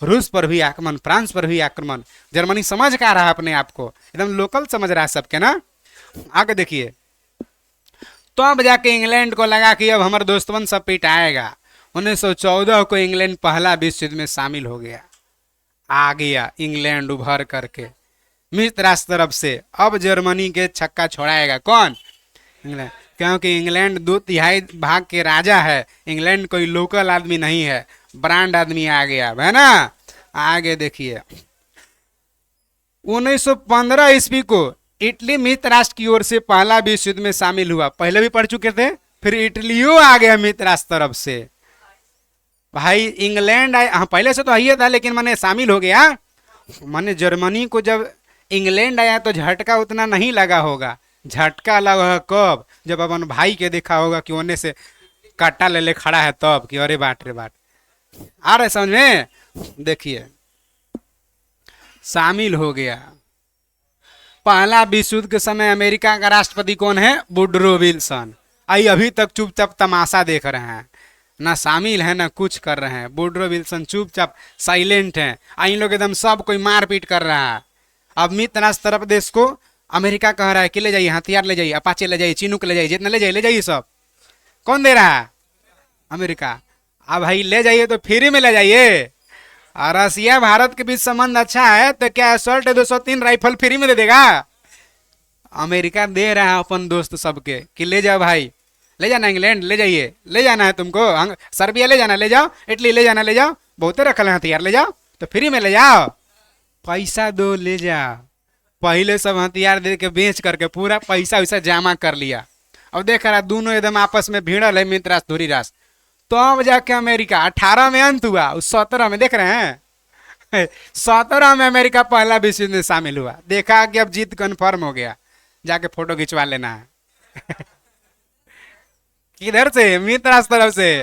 रूस पर भी आक्रमण, फ्रांस पर भी आक्रमण। जर्मनी समझ का रहा अपने आप को, एकदम लोकल समझ रहा है सबके ना। आगे देखिए, तो अब जाके इंग्लैंड को लगा कि अब हमारे दोस्तवन सब पिटाएगा। 1914 को इंग्लैंड पहला विश्व युद्ध में शामिल हो गया। आ गया इंग्लैंड उभर करके मित्र राष्ट्र तरफ से। अब जर्मनी के छक्का छोड़ाएगा कौन? इंग्लैंड। क्योंकि इंग्लैंड 2/3 भाग के राजा है। इंग्लैंड कोई लोकल आदमी नहीं है, ब्रांड आदमी आ गया है ना। आगे देखिए 1915 ईस्वी को इटली मित्र राष्ट्र की ओर से पहला विश्व युद्ध में शामिल हुआ। पहले भी पढ़ चुके थे, फिर इटलियो आ गया मित्र राष्ट्र तरफ से। भाई इंग्लैंड आया, हाँ पहले से तो आइए था लेकिन मैंने शामिल हो गया। मैंने जर्मनी को जब इंग्लैंड आया तो झटका उतना नहीं लगा होगा। झटका लगा कब? जब अपन भाई के देखा होगा कि होने से काटा ले ले खड़ा है, तब कि अरे बाट रे बाट। आ रहे समझ में? देखिए शामिल हो गया। पहला विश्व युद्ध के समय अमेरिका का राष्ट्रपति कौन है? Woodrow Wilson. आई अभी तक चुपचाप तमाशा देख रहे हैं, ना शामिल है ना कुछ कर रहे हैं। वुडरो विल्सन चुपचाप साइलेंट है। आई लोग एकदम सब कोई मारपीट कर रहा है। अब मित्र राष्ट्र तरफ देश को अमेरिका कह रहा है कि ले जाइए, हथियार ले जाइए, अपाचे ले जाइए, चिनूक ले जाइए, जितना ले जाइए सब। कौन दे रहा है? अमेरिका। अब भाई ले जाइए तो फ्री में ले जाइए। और रसिया भारत के बीच संबंध अच्छा है तो क्या असॉल्ट 203 राइफल फ्री में दे देगा? अमेरिका दे रहा है अपन दोस्त सबके कि ले जाओ भाई, ले जाना इंग्लैंड, ले जाइए, ले जाना है तुमको, सर्बिया ले जाना, ले जाओ, इटली ले जाना, ले जाओ, बहुते रखल है हथियार, ले जाओ, तो फ्री में ले जाओ, पैसा दो ले जाओ। पहले सब हथियार दे के बेच करके पूरा पैसा वैसा जमा कर लिया। अब देख रहा दोनों एकदम आपस में भिड़ल है मित्र राष्ट्र धुरी राष्ट्र। तो अब जाके अमेरिका 18 में अंत हुआ, उस 17 में देख रहे हैं 17 में अमेरिका पहला विश्व युद्ध में शामिल हुआ। देखा कि अब जीत कन्फर्म हो गया, जाके फोटो खिंचवा लेना है किधर से? मित्र राष्ट्र तरफ से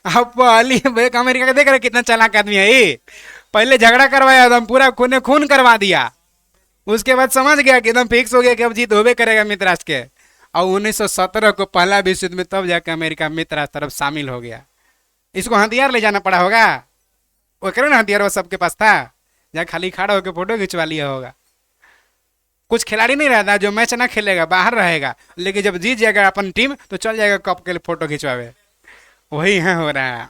अब पहली अमेरिका का देख रहे कितना चालाक आदमी है ये। पहले झगड़ा करवाया एकदम पूरा खून खून करवा दिया, उसके बाद समझ गया कि एकदम फिक्स हो गया कि अब जीत होबे करेगा मित्र राष्ट्र के। और 1917 को पहला विश्व युद्ध में तब जाकर अमेरिका मित्र राष्ट्र तरफ शामिल हो गया। इसको हथियार ले जाना पड़ा होगा, वो करे ना हथियार वो सबके पास था, जहाँ खाली खड़ा होकर फोटो खिंचवा लिया होगा। कुछ खिलाड़ी नहीं रहता जो मैच ना खेलेगा, बाहर रहेगा, लेकिन जब जीत जाएगा अपन टीम तो चल जाएगा कप के लिए फोटो खिंचवावे। वही है हो रहा है।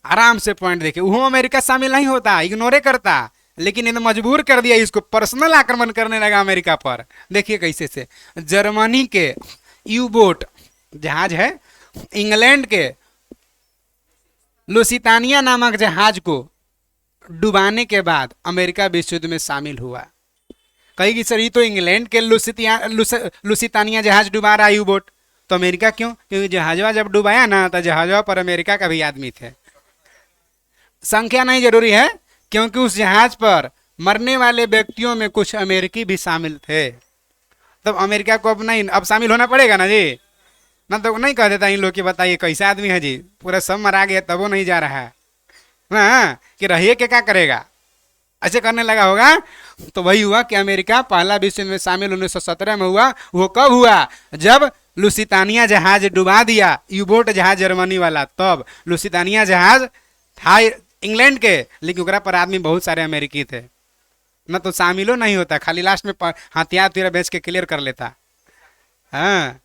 आराम से पॉइंट देखिए, वो अमेरिका शामिल नहीं होता, इग्नोरे करता, लेकिन इन्हें मजबूर कर दिया, इसको पर्सनल आक्रमण करने लगा अमेरिका पर। देखिए कैसे से जर्मनी के यू बोट जहाज है, इंग्लैंड के लुसितानिया नामक जहाज को डुबाने के बाद अमेरिका विश्व युद्ध में शामिल हुआ। कहेगी सर ये तो इंग्लैंड के लुसितानिया जहाज डुबा रहा यू बोट, तो अमेरिका क्यों? क्योंकि जहाजवा जब डुबाया ना तो जहाजवा पर अमेरिका का भी आदमी थे। संख्या नहीं जरूरी है, क्योंकि उस जहाज पर मरने वाले व्यक्तियों में कुछ अमेरिकी भी शामिल थे। तब अमेरिका को अब नहीं, अब शामिल होना पड़ेगा ना जी, ना तो नहीं कह देता इन लोग कि बताइए कैसा आदमी है जी, पूरा सब मरा गया तब वो नहीं जा रहा है ना, कि रहिए के क्या करेगा, ऐसे करने लगा होगा। तो वही हुआ कि अमेरिका पहला विश्व युद्ध में शामिल 1917 में हुआ। वो कब हुआ? जब लुसितानिया जहाज डुबा दिया, यूबोट जहाज जर्मनी वाला। तब लुसितानिया जहाज था इंग्लैंड के, लेकिन ओकरा पर आदमी बहुत सारे अमेरिकी थे, न तो शामिलो नहीं होता, खाली लास्ट में हथियार तुरा बेच के क्लियर कर लेता। हाँ,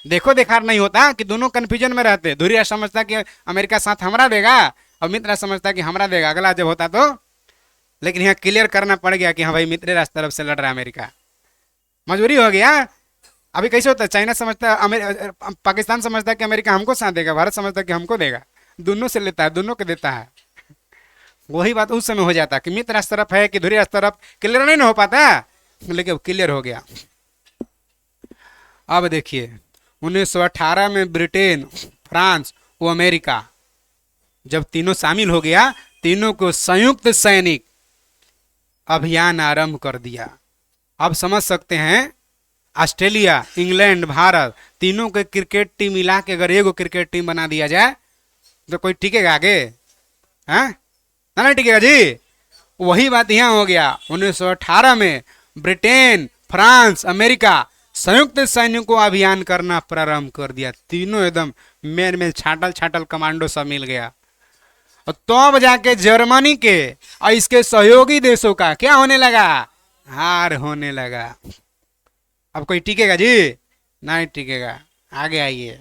देखो देखार नहीं होता कि दोनों कंफ्यूजन में रहते। धुरिया समझता कि अमेरिका साथ हमरा देगा और मित्र समझता कि हमरा देगा अगला जब होता तो, लेकिन यहाँ क्लियर करना पड़ गया कि हाँ भाई मित्र राष्ट्र तरफ से लड़ रहा है अमेरिका, मजबूरी हो गया। अभी कैसे होता है, चाइना समझता है, पाकिस्तान समझता है कि अमेरिका हमको साथ देगा, भारत समझता है कि हमको देगा, दोनों से लेता है, दोनों को देता है। वही बात उस समय हो जाता कि मित्र राष्ट्र तरफ है कि धुरी राष्ट्र तरफ, क्लियर नहीं ना हो पाता, लेकिन क्लियर हो गया। अब देखिए 1918 में ब्रिटेन, फ्रांस वो अमेरिका, जब तीनों शामिल हो गया, तीनों को संयुक्त सैनिक अभियान आरंभ कर दिया। अब समझ सकते हैं, ऑस्ट्रेलिया, इंग्लैंड, भारत तीनों के क्रिकेट टीम मिला के अगर एगो क्रिकेट टीम बना दिया जाए तो कोई टिकेगा आगे? हाँ ना, नहीं टिकेगा जी। वही बात यहाँ हो गया। 1918 में ब्रिटेन, फ्रांस, अमेरिका संयुक्त सैनिकों अभियान करना प्रारंभ कर दिया। तीनों एकदम मेन में छाटल छाटल कमांडो सब मिल गया। और तो जाके जर्मनी के और इसके सहयोगी देशों का क्या होने लगा? हार होने लगा। अब कोई टिकेगा जी? नहीं टिकेगा। आगे आइए,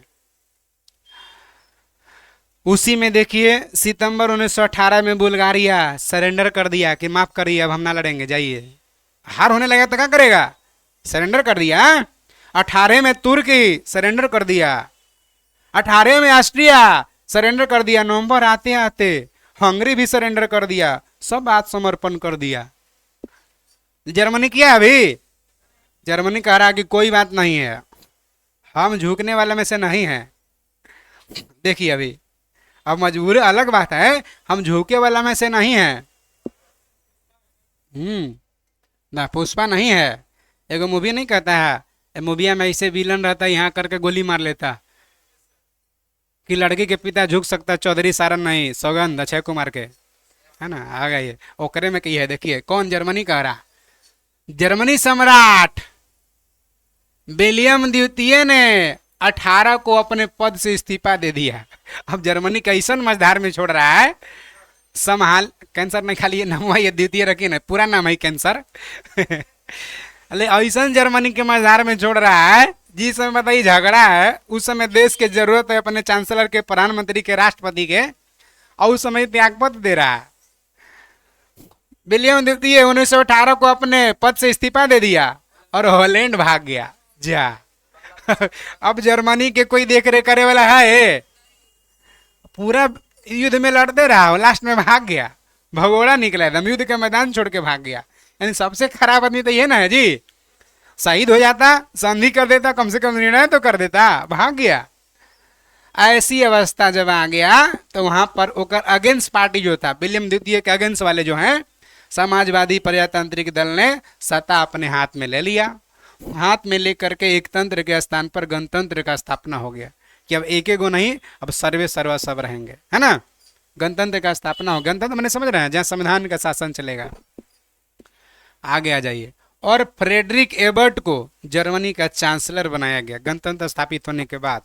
उसी में देखिए सितंबर 1918 में बुल्गारिया सरेंडर कर दिया कि माफ करिए अब हम ना लड़ेंगे, जाइए। हार होने लगा तो क्या करेगा? सरेंडर कर दिया। 18 में तुर्की सरेंडर कर दिया, 18 में ऑस्ट्रिया सरेंडर कर दिया, नवंबर आते आते हंगरी भी सरेंडर कर दिया, सब आत्मसमर्पण कर दिया। जर्मनी किया अभी? जर्मनी कह रहा कि कोई बात नहीं है, हम झुकने वाले में से नहीं हैं। देखिए अभी अब मजबूर अलग बात है, हम झुके वाला में से नहीं है। ना पुष्पा नहीं है, एगो मूवी नहीं कहता है, मूविया में ऐसे विलन रहता है यहाँ करके गोली मार लेता कि लड़की के पिता झुक सकता, चौधरी सारन नहीं, सौगंध अक्षय कुमार के, है ना। आ गई ओकरे में की है। देखिए कौन जर्मनी कह रहा? जर्मनी सम्राट विलियम द्वितीय ने 18 को अपने पद से इस्तीफा दे दिया। अब जर्मनी कैसन मझधार में छोड़ रहा है, संभाल। कैंसर नहीं, खाली ये नाम ये द्वितीय रखी ना, पूरा नाम है कैंसर। अरे ऐसा जर्मनी के मझधार में छोड़ रहा है, जिस समय बताइए झगड़ा है, उस समय देश के जरूरत है अपने चांसलर के, प्रधानमंत्री के, राष्ट्रपति के, और उस समय त्यागपत्र दे रहा है। विलियम द्वितीय 1918 को अपने पद से इस्तीफा दे दिया और हॉलैंड भाग गया। जा अब जर्मनी के कोई देख रेख करे वाला है? पूरा युद्ध में लड़ते रहा, लास्ट में भाग गया, भगोड़ा निकला एकदम, युद्ध का मैदान छोड़ के भाग गया। यानी सबसे खराब आदमी तो ये ना है जी, शहीद हो जाता, संधि कर देता, कम से कम निर्णय तो कर देता, भाग गया। ऐसी अवस्था जब आ गया तो वहां पर ओकर अगेंस्ट पार्टी जो था, विलियम द्वितीय के अगेंस्ट वाले जो हैं, समाजवादी प्रजातांत्रिक दल ने सत्ता अपने हाथ में ले लिया। हाथ में लेकर के एक तंत्र के स्थान पर गणतंत्र का स्थापना हो गया कि अब एक गो नहीं, अब सर्वे सर्वा सब रहेंगे, है ना। गणतंत्र का स्थापना हो, गणतंत्र मैंने समझ रहे हैं, जहां संविधान का शासन चलेगा। आगे आ जाइए। और फ्रेडरिक एबर्ट को जर्मनी का चांसलर बनाया गया गणतंत्र स्थापित होने के बाद।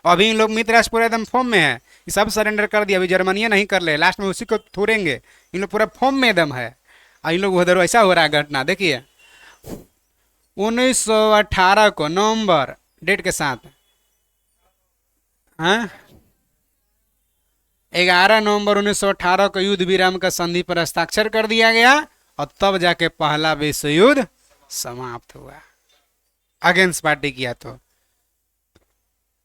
अभी इन लोग मित्र राष्ट्र पूरा एकदम फॉर्म में है, ये सब सरेंडर कर दिया, अभी जर्मनी नहीं कर ले, लास्ट में उसी को थोड़ेंगे। इन लोग पूरा फॉर्म में एकदम है, और इन लोग उधर ऐसा हो रहा है घटना। देखिए 1918 को नवंबर डेट के साथ, हाँ 11 नवंबर 1918 को युद्ध विराम का संधि पर हस्ताक्षर कर दिया गया, और तब जाके पहला विश्व युद्ध समाप्त हुआ। अगेंस्ट पार्टी किया तो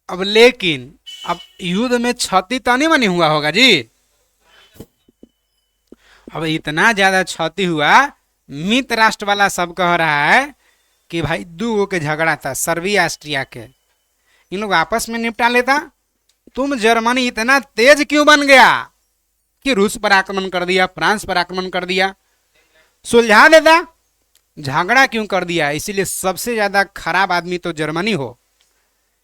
अब, लेकिन अब युद्ध में क्षति तो नहीं बनी हुआ होगा जी। अब इतना ज्यादा क्षति हुआ, मित्र राष्ट्र वाला सब कह रहा है कि भाई दो के झगड़ा था, सर्बिया ऑस्ट्रिया के, इन लोग आपस में निपटा लेता। तुम जर्मनी इतना तेज क्यों बन गया कि रूस पर आक्रमण कर दिया, फ्रांस पर आक्रमण कर दिया, सुलझा देता, झगड़ा क्यों कर दिया? इसीलिए सबसे ज्यादा खराब आदमी तो जर्मनी हो,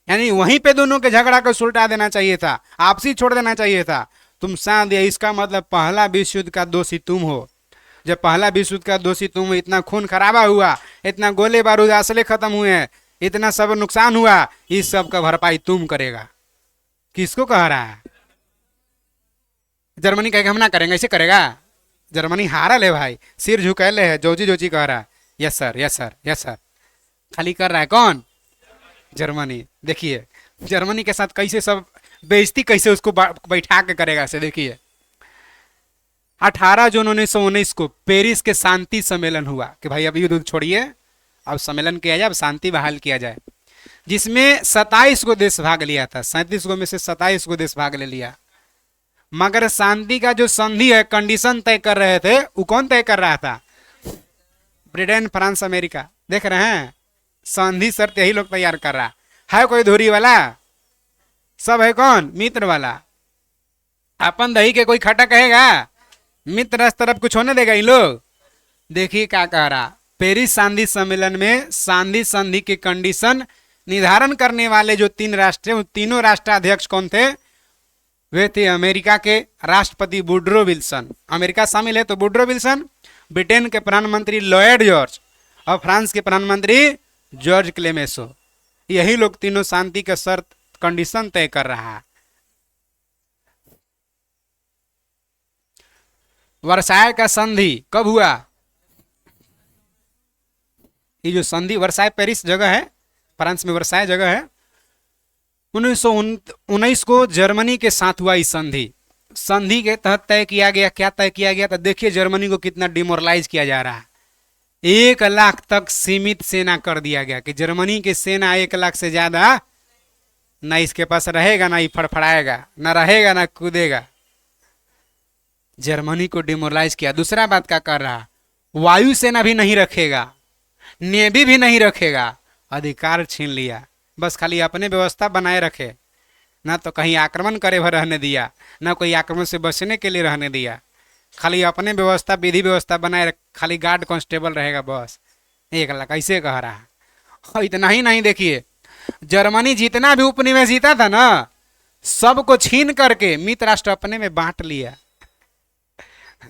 यानी वहीं पे दोनों के झगड़ा को सुलटा देना चाहिए था, आपसी छोड़ देना चाहिए था। तुम साथ दिया, इसका मतलब पहला विश्व युद्ध का दोषी तुम हो। जब पहला विश्व युद्ध का दोषी तुम हो, इतना खून खराबा हुआ, इतना गोले बारूद असले खत्म हुए हैं, इतना सब नुकसान हुआ, इस सब का भरपाई तुम करेगा। किसको कह रहा है? जर्मनी कहेगा हम ना करेंगे, ऐसे करेगा? जर्मनी हारा ले भाई, सिर झुकैले है, जोजी जोजी कह रहा है yes sir yes sir yes sir, खाली कर रहा है कौन? जर्मनी। देखिए जर्मनी के साथ कैसे सब बेइज्जती कैसे उसको बैठा के करेगा से देखिए। 18 जून 1919 को पेरिस के शांति सम्मेलन हुआ कि भाई अब युद्ध छोड़िए, अब सम्मेलन किया जाए, अब शांति बहाल किया जाए, जिसमें 27 को देश भाग लिया था। 37 को में से 27 को देश भाग ले लिया। मगर शांति का जो संधि है, कंडीशन तय कर रहे थे, वो कौन तय कर रहा था? Britain, France, America. देख रहे हैं, संधि शर्त यही लोग तैयार कर रहा है। कोई धुरी वाला? सब है कौन? मित्र वाला। अपन दही के कोई खटा कहेगा? मित्र इस तरफ कुछ होने देगा इन लोग? देखिए क्या कह रहा, पेरिस शांति सम्मेलन में शांति संधि के कंडीशन निर्धारण करने वाले जो 3 राष्ट्र, उन तीनों राष्ट्राध्यक्ष कौन थे? वे थे अमेरिका के राष्ट्रपति वुड्रो विल्सन, अमेरिका शामिल है तो वुड्रो विल्सन, ब्रिटेन के प्रधानमंत्री लॉयड जॉर्ज और फ्रांस के प्रधानमंत्री जॉर्ज क्लेमेंसो। यही लोग तीनों शांति का शर्त कंडीशन तय कर रहा है। वर्साय का संधि कब हुआ? ये जो संधि, वर्साय पेरिस जगह है, फ्रांस में वर्साय जगह है। 1919 को जर्मनी के साथ हुआ इस संधि। संधि के तहत तय किया गया, क्या तय किया गया? तो देखिए जर्मनी को कितना डिमोरलाइज किया जा रहा है। 1 लाख तक सीमित सेना कर दिया गया कि जर्मनी की सेना 1 लाख से ज्यादा ना इसके पास रहेगा, ना ही फड़फड़ाएगा, ना रहेगा ना कूदेगा। जर्मनी को डिमोरलाइज किया। दूसरा बात क्या कर रहा, वायुसेना भी नहीं रखेगा, नेवी भी नहीं रखेगा, अधिकार छीन लिया। बस खाली अपने व्यवस्था बनाए रखे, ना तो कहीं आक्रमण करे भर रहने दिया, ना कोई आक्रमण से बचने के लिए रहने दिया। खाली अपने व्यवस्था, विधि व्यवस्था बनाए, खाली गार्ड कांस्टेबल रहेगा बस। 1 लाख ऐसे कह रहा है। और इतना ही नहीं, देखिए जर्मनी जितना भी उपनिवेश जीता था ना, सबको छीन करके मित्र राष्ट्र अपने में बांट लिया।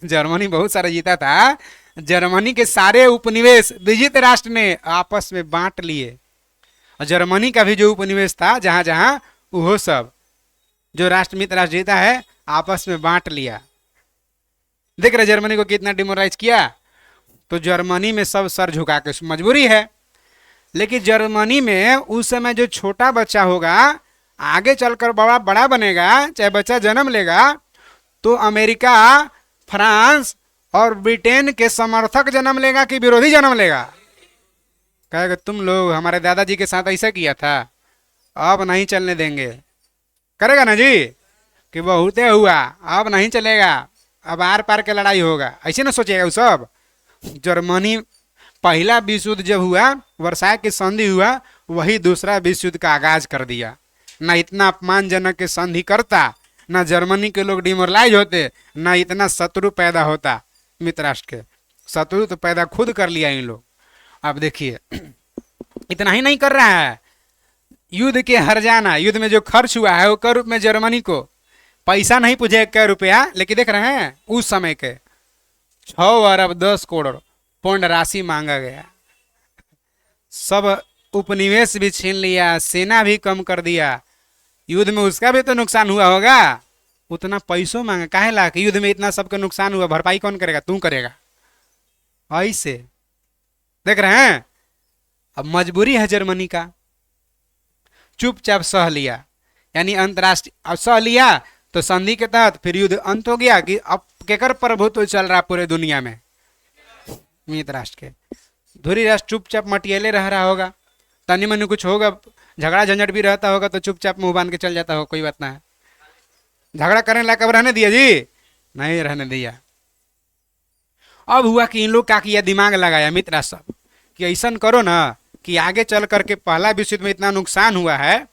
जर्मनी बहुत सारा जीता था, जर्मनी के सारे उपनिवेश विजित राष्ट्र ने आपस में बांट लिए। और जर्मनी का भी जो उपनिवेश था जहां जहां, वो सब जो राष्ट्र मित्र राष्ट्र जीता है आपस में बांट लिया। देख रहे जर्मनी को कितना डिमोरलाइज किया। तो जर्मनी में सब सर झुका के, मजबूरी है। लेकिन जर्मनी में उस समय जो छोटा बच्चा होगा, आगे चलकर बड़ा बड़ा बनेगा, चाहे बच्चा जन्म लेगा, तो अमेरिका, फ्रांस और ब्रिटेन के समर्थक जन्म लेगा कि विरोधी जन्म लेगा? कहेगा तुम लोग हमारे दादाजी के साथ ऐसा किया था, अब नहीं चलने देंगे। करेगा ना जी कि बहुते हुआ, अब नहीं चलेगा, अब आर पार के लड़ाई होगा, ऐसे ना सोचेगा वो सब। जर्मनी पहला विश्व युद्ध जब हुआ, वर्साय की संधि हुआ, वही दूसरा विश्व युद्ध का आगाज कर दिया। ना इतना अपमानजनक के संधि करता, ना जर्मनी के लोग डिमोरलाइज होते, ना इतना शत्रु पैदा होता मित्र राष्ट्र के। शत्रु तो पैदा खुद कर लिया इन लोग। अब देखिए इतना ही नहीं कर रहा है, युद्ध के हर जाना, युद्ध में जो खर्च हुआ है वो के रूप में जर्मनी को पैसा नहीं पूछे 1 रुपया, लेकिन देख रहे हैं उस समय के 6 अरब 10 करोड़ पौंड राशि मांगा गया। सब उपनिवेश भी छीन लिया, सेना भी कम कर दिया। युद्ध में उसका भी तो नुकसान हुआ होगा, उतना पैसों मांगा काहे ला? कि युद्ध में इतना सबका नुकसान हुआ, भरपाई कौन करेगा? तू करेगा। ऐसे देख रहे हैं। अब मजबूरी है जर्मनी का, चुपचाप सह लिया, यानी अंतरराष्ट्रीय, अब सह लिया तो संधि के तहत फिर युद्ध अंत हो गया कि अब केकर प्रभुत्व चल रहा पूरे दुनिया में? मित्र राष्ट्र के। धुरी राष्ट्र चुपचाप मटियले रह रहा होगा, तनी मनी कुछ होगा, झगड़ा झंझट भी रहता होगा तो चुपचाप मुंह बांध के चल जाता हो, कोई बात ना है। झगड़ा करने लायक अब रहने दिया जी? नहीं रहने दिया। अब हुआ कि इन लोग क्या किया, दिमाग लगाया मित्र राष्ट्र सब कि ऐसा करो ना कि आगे चल करके पहला विश्व युद्ध में इतना नुकसान हुआ है,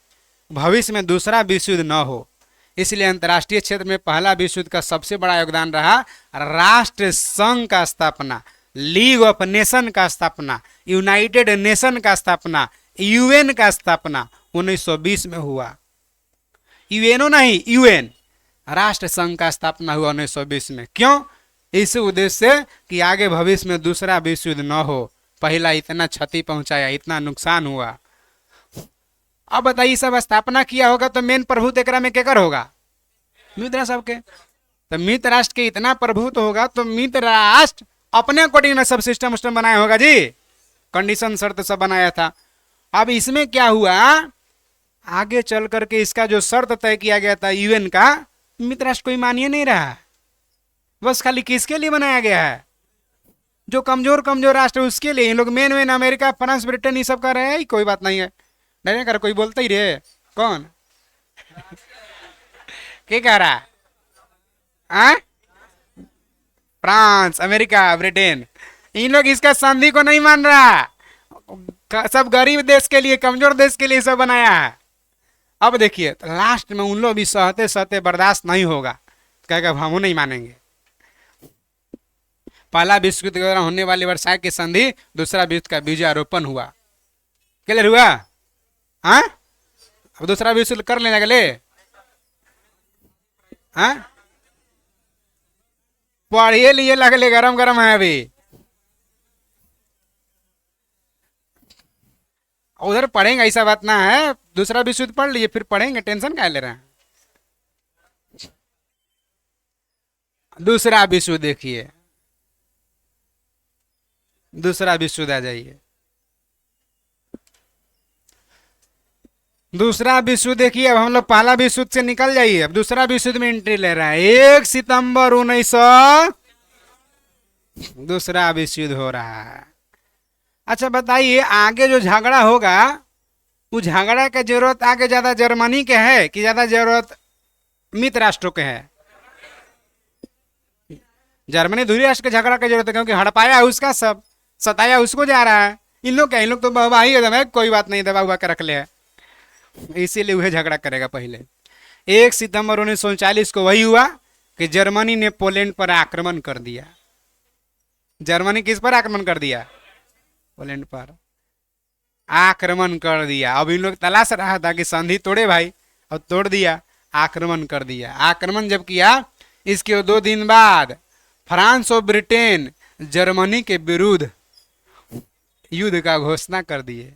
भविष्य में दूसरा विश्व युद्ध न हो। इसलिए अंतर्राष्ट्रीय क्षेत्र में पहला विश्व युद्ध का सबसे बड़ा योगदान रहा राष्ट्र संघ का स्थापना, लीग ऑफ नेशन का स्थापना, यूनाइटेड नेशन का स्थापना, यूएन का स्थापना 1920 में हुआ। यूएनओ नहीं, यूएन, राष्ट्र संघ का स्थापना हुआ 1920 में। क्यों? इस उद्देश्य से कि आगे भविष्य में दूसरा विश्व युद्ध न हो। पहला इतना क्षति पहुंचाया, इतना नुकसान हुआ, अब बताइए सब स्थापना किया होगा तो मेन प्रभु तेकरा में केकर होगा? मित्र राष्ट्र सबके। तो मित्र राष्ट्र के इतना प्रभुत्व होगा तो मित्र राष्ट्र अपने अकॉर्डिंग ना सब सिस्टम सिस्टम बनाया होगा जी, कंडीशन शर्त सब बनाया था। अब इसमें क्या हुआ, आगे चल करके इसका जो शर्त तय किया गया था यूएन का, मित्र राष्ट्र कोई मानिए नहीं रहा। बस खाली किसके लिए बनाया गया है? जो कमजोर कमजोर राष्ट्र उसके लिए। इन लोग main main America France Britain ये सब कर रहे हैं, कोई बात नहीं है, नहीं कर, कोई बोलता ही रे कौन क्या कह रहा है? फ्रांस अमेरिका ब्रिटेन, इन लोग इसका संधि को नहीं मान रहा। सब गरीब देश के लिए, कमजोर देश के लिए सब बनाया है। अब देखिए तो लास्ट में उन लोग भी सहते सहते बर्दाश्त नहीं होगा, कहेगा हम नहीं मानेंगे। पहला विश्व युद्ध के दौरान होने वाली वर्षाई की संधि, दूसरा विश्व का बीजारोपण हुआ। क्लियर हुआ? हाँ, अब दूसरा विश्व युद्ध कर लेने गले। हाँ, पढ़िए लिए लगले, गरम गरम है अभी। उधर पढ़ेंगे ऐसा बात ना है, दूसरा विश्व युद्ध पढ़ लीजिए फिर पढ़ेंगे, टेंशन क्या ले रहे हैं। दूसरा विश्व देखिए, दूसरा विश्व युद्ध आ जाइए। दूसरा विश्व देखिए, अब हम लोग पहला विश्व से निकल जाइए, अब दूसरा विश्व में एंट्री ले रहा है। 1 सितंबर 1900 दूसरा विश्व युद्ध हो रहा है। अच्छा बताइए, आगे जो झगड़ा होगा वो झगड़ा का जरूरत आगे ज्यादा जर्मनी के है कि ज्यादा जरूरत मित्र राष्ट्रों के है? जर्मनी दूसरे राष्ट्र के झगड़ा की जरूरत है, क्योंकि हड़पाया उसका, सब सताया उसको जा रहा है। इन लोग क्या, इन लोग तो बाबा ही एकदम है, कोई बात नहीं, दबा हुआ के रख ले है, इसीलिए वह झगड़ा करेगा पहले। 1 सितंबर 1939 को वही हुआ कि जर्मनी ने पोलैंड पर आक्रमण कर दिया। जर्मनी किस पर आक्रमण कर दिया? पोलैंड पर आक्रमण कर दिया। अब इन लोग तलाश रहा था कि संधि तोड़े भाई, और तोड़ दिया, आक्रमण कर दिया। आक्रमण जब किया, इसके 2 दिन बाद फ्रांस और ब्रिटेन जर्मनी के विरुद्ध युद्ध का घोषणा कर दिए।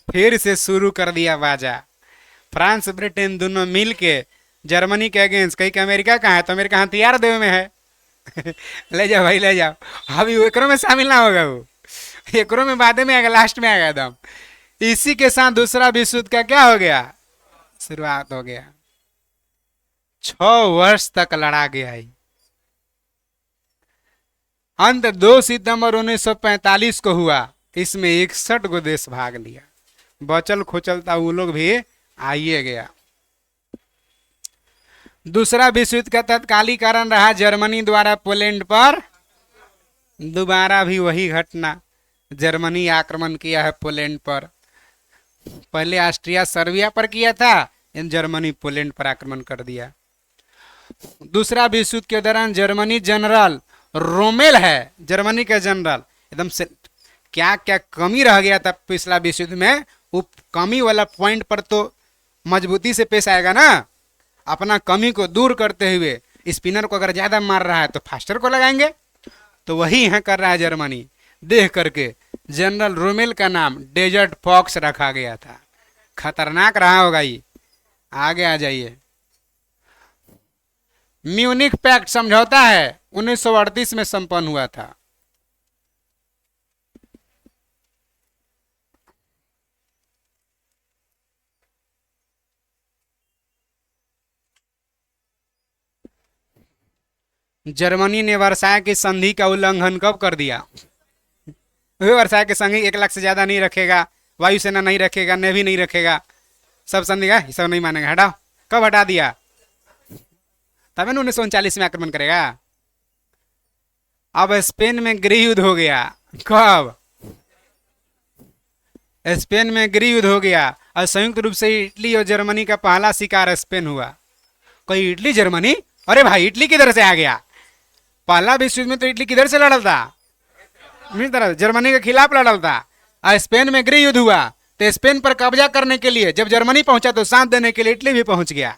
फिर से शुरू कर दिया बाजा। फ्रांस ब्रिटेन दोनों मिल के जर्मनी के अगेंस्ट, कहीं अमेरिका कहाँ है तो अमेरिका हथियार देवे में है ले जाओ भाई ले जाओ। अभी एकरों में शामिल ना होगा, वो एकरों में बाद में आएगा, लास्ट में आएगा एकदम। इसी के साथ दूसरा विश्व युद्ध का क्या हो गया, शुरुआत हो गया। 6 वर्ष तक लड़ा गया ही। अंत 2 सितंबर 1945 को हुआ। इसमें 61 गो देश भाग लिया। बचल खोचलता वो लोग भी आइए गया। दूसरा विश्व युद्ध का तत्कालीन कारण रहा जर्मनी द्वारा पोलैंड पर, दोबारा भी वही घटना, जर्मनी आक्रमण किया है पोलैंड पर। पहले ऑस्ट्रिया सर्बिया पर किया था, जर्मनी पोलैंड पर आक्रमण कर दिया। दूसरा विश्व युद्ध के दौरान जर्मनी जनरल रोमेल है, जर्मनी का जनरल, एकदम से क्या क्या कमी रह गया था पिछला विश्व युद्ध में, वो कमी वाला पॉइंट पर तो मजबूती से पेश आएगा ना। अपना कमी को दूर करते हुए स्पिनर को अगर ज्यादा मार रहा है तो फास्टर को लगाएंगे, तो वही यहाँ कर रहा है जर्मनी। देख करके जनरल रोमेल का नाम डेजर्ट फॉक्स रखा गया था। खतरनाक रहा होगा ये। आगे आ जाइए। म्यूनिख पैक्ट समझौता है 1938 में संपन्न हुआ था। जर्मनी ने वर्साय की संधि का उल्लंघन कब कर दिया? वर्साय की संधि 1 लाख से ज्यादा नहीं रखेगा, वायुसेना नहीं रखेगा, नेवी नहीं रखेगा, सब संधि का सब नहीं मानेगा, हटाओ। कब हटा दिया? तब 1939 में आक्रमण करेगा। अब स्पेन में गृह युद्ध हो गया। कब? स्पेन में गृह युद्ध हो गया और संयुक्त रूप से इटली और जर्मनी का पहला शिकार स्पेन हुआ। कोई इटली जर्मनी, अरे भाई इटली किधर से आ गया? पहला विश्व युद्ध में तो इटली किधर से लड़ा था? जर्मनी के खिलाफ लड़ा था। और स्पेन में गृह युद्ध हुआ तो स्पेन पर कब्जा करने के लिए जब जर्मनी पहुंचा तो साथ देने के लिए इटली भी पहुंच गया।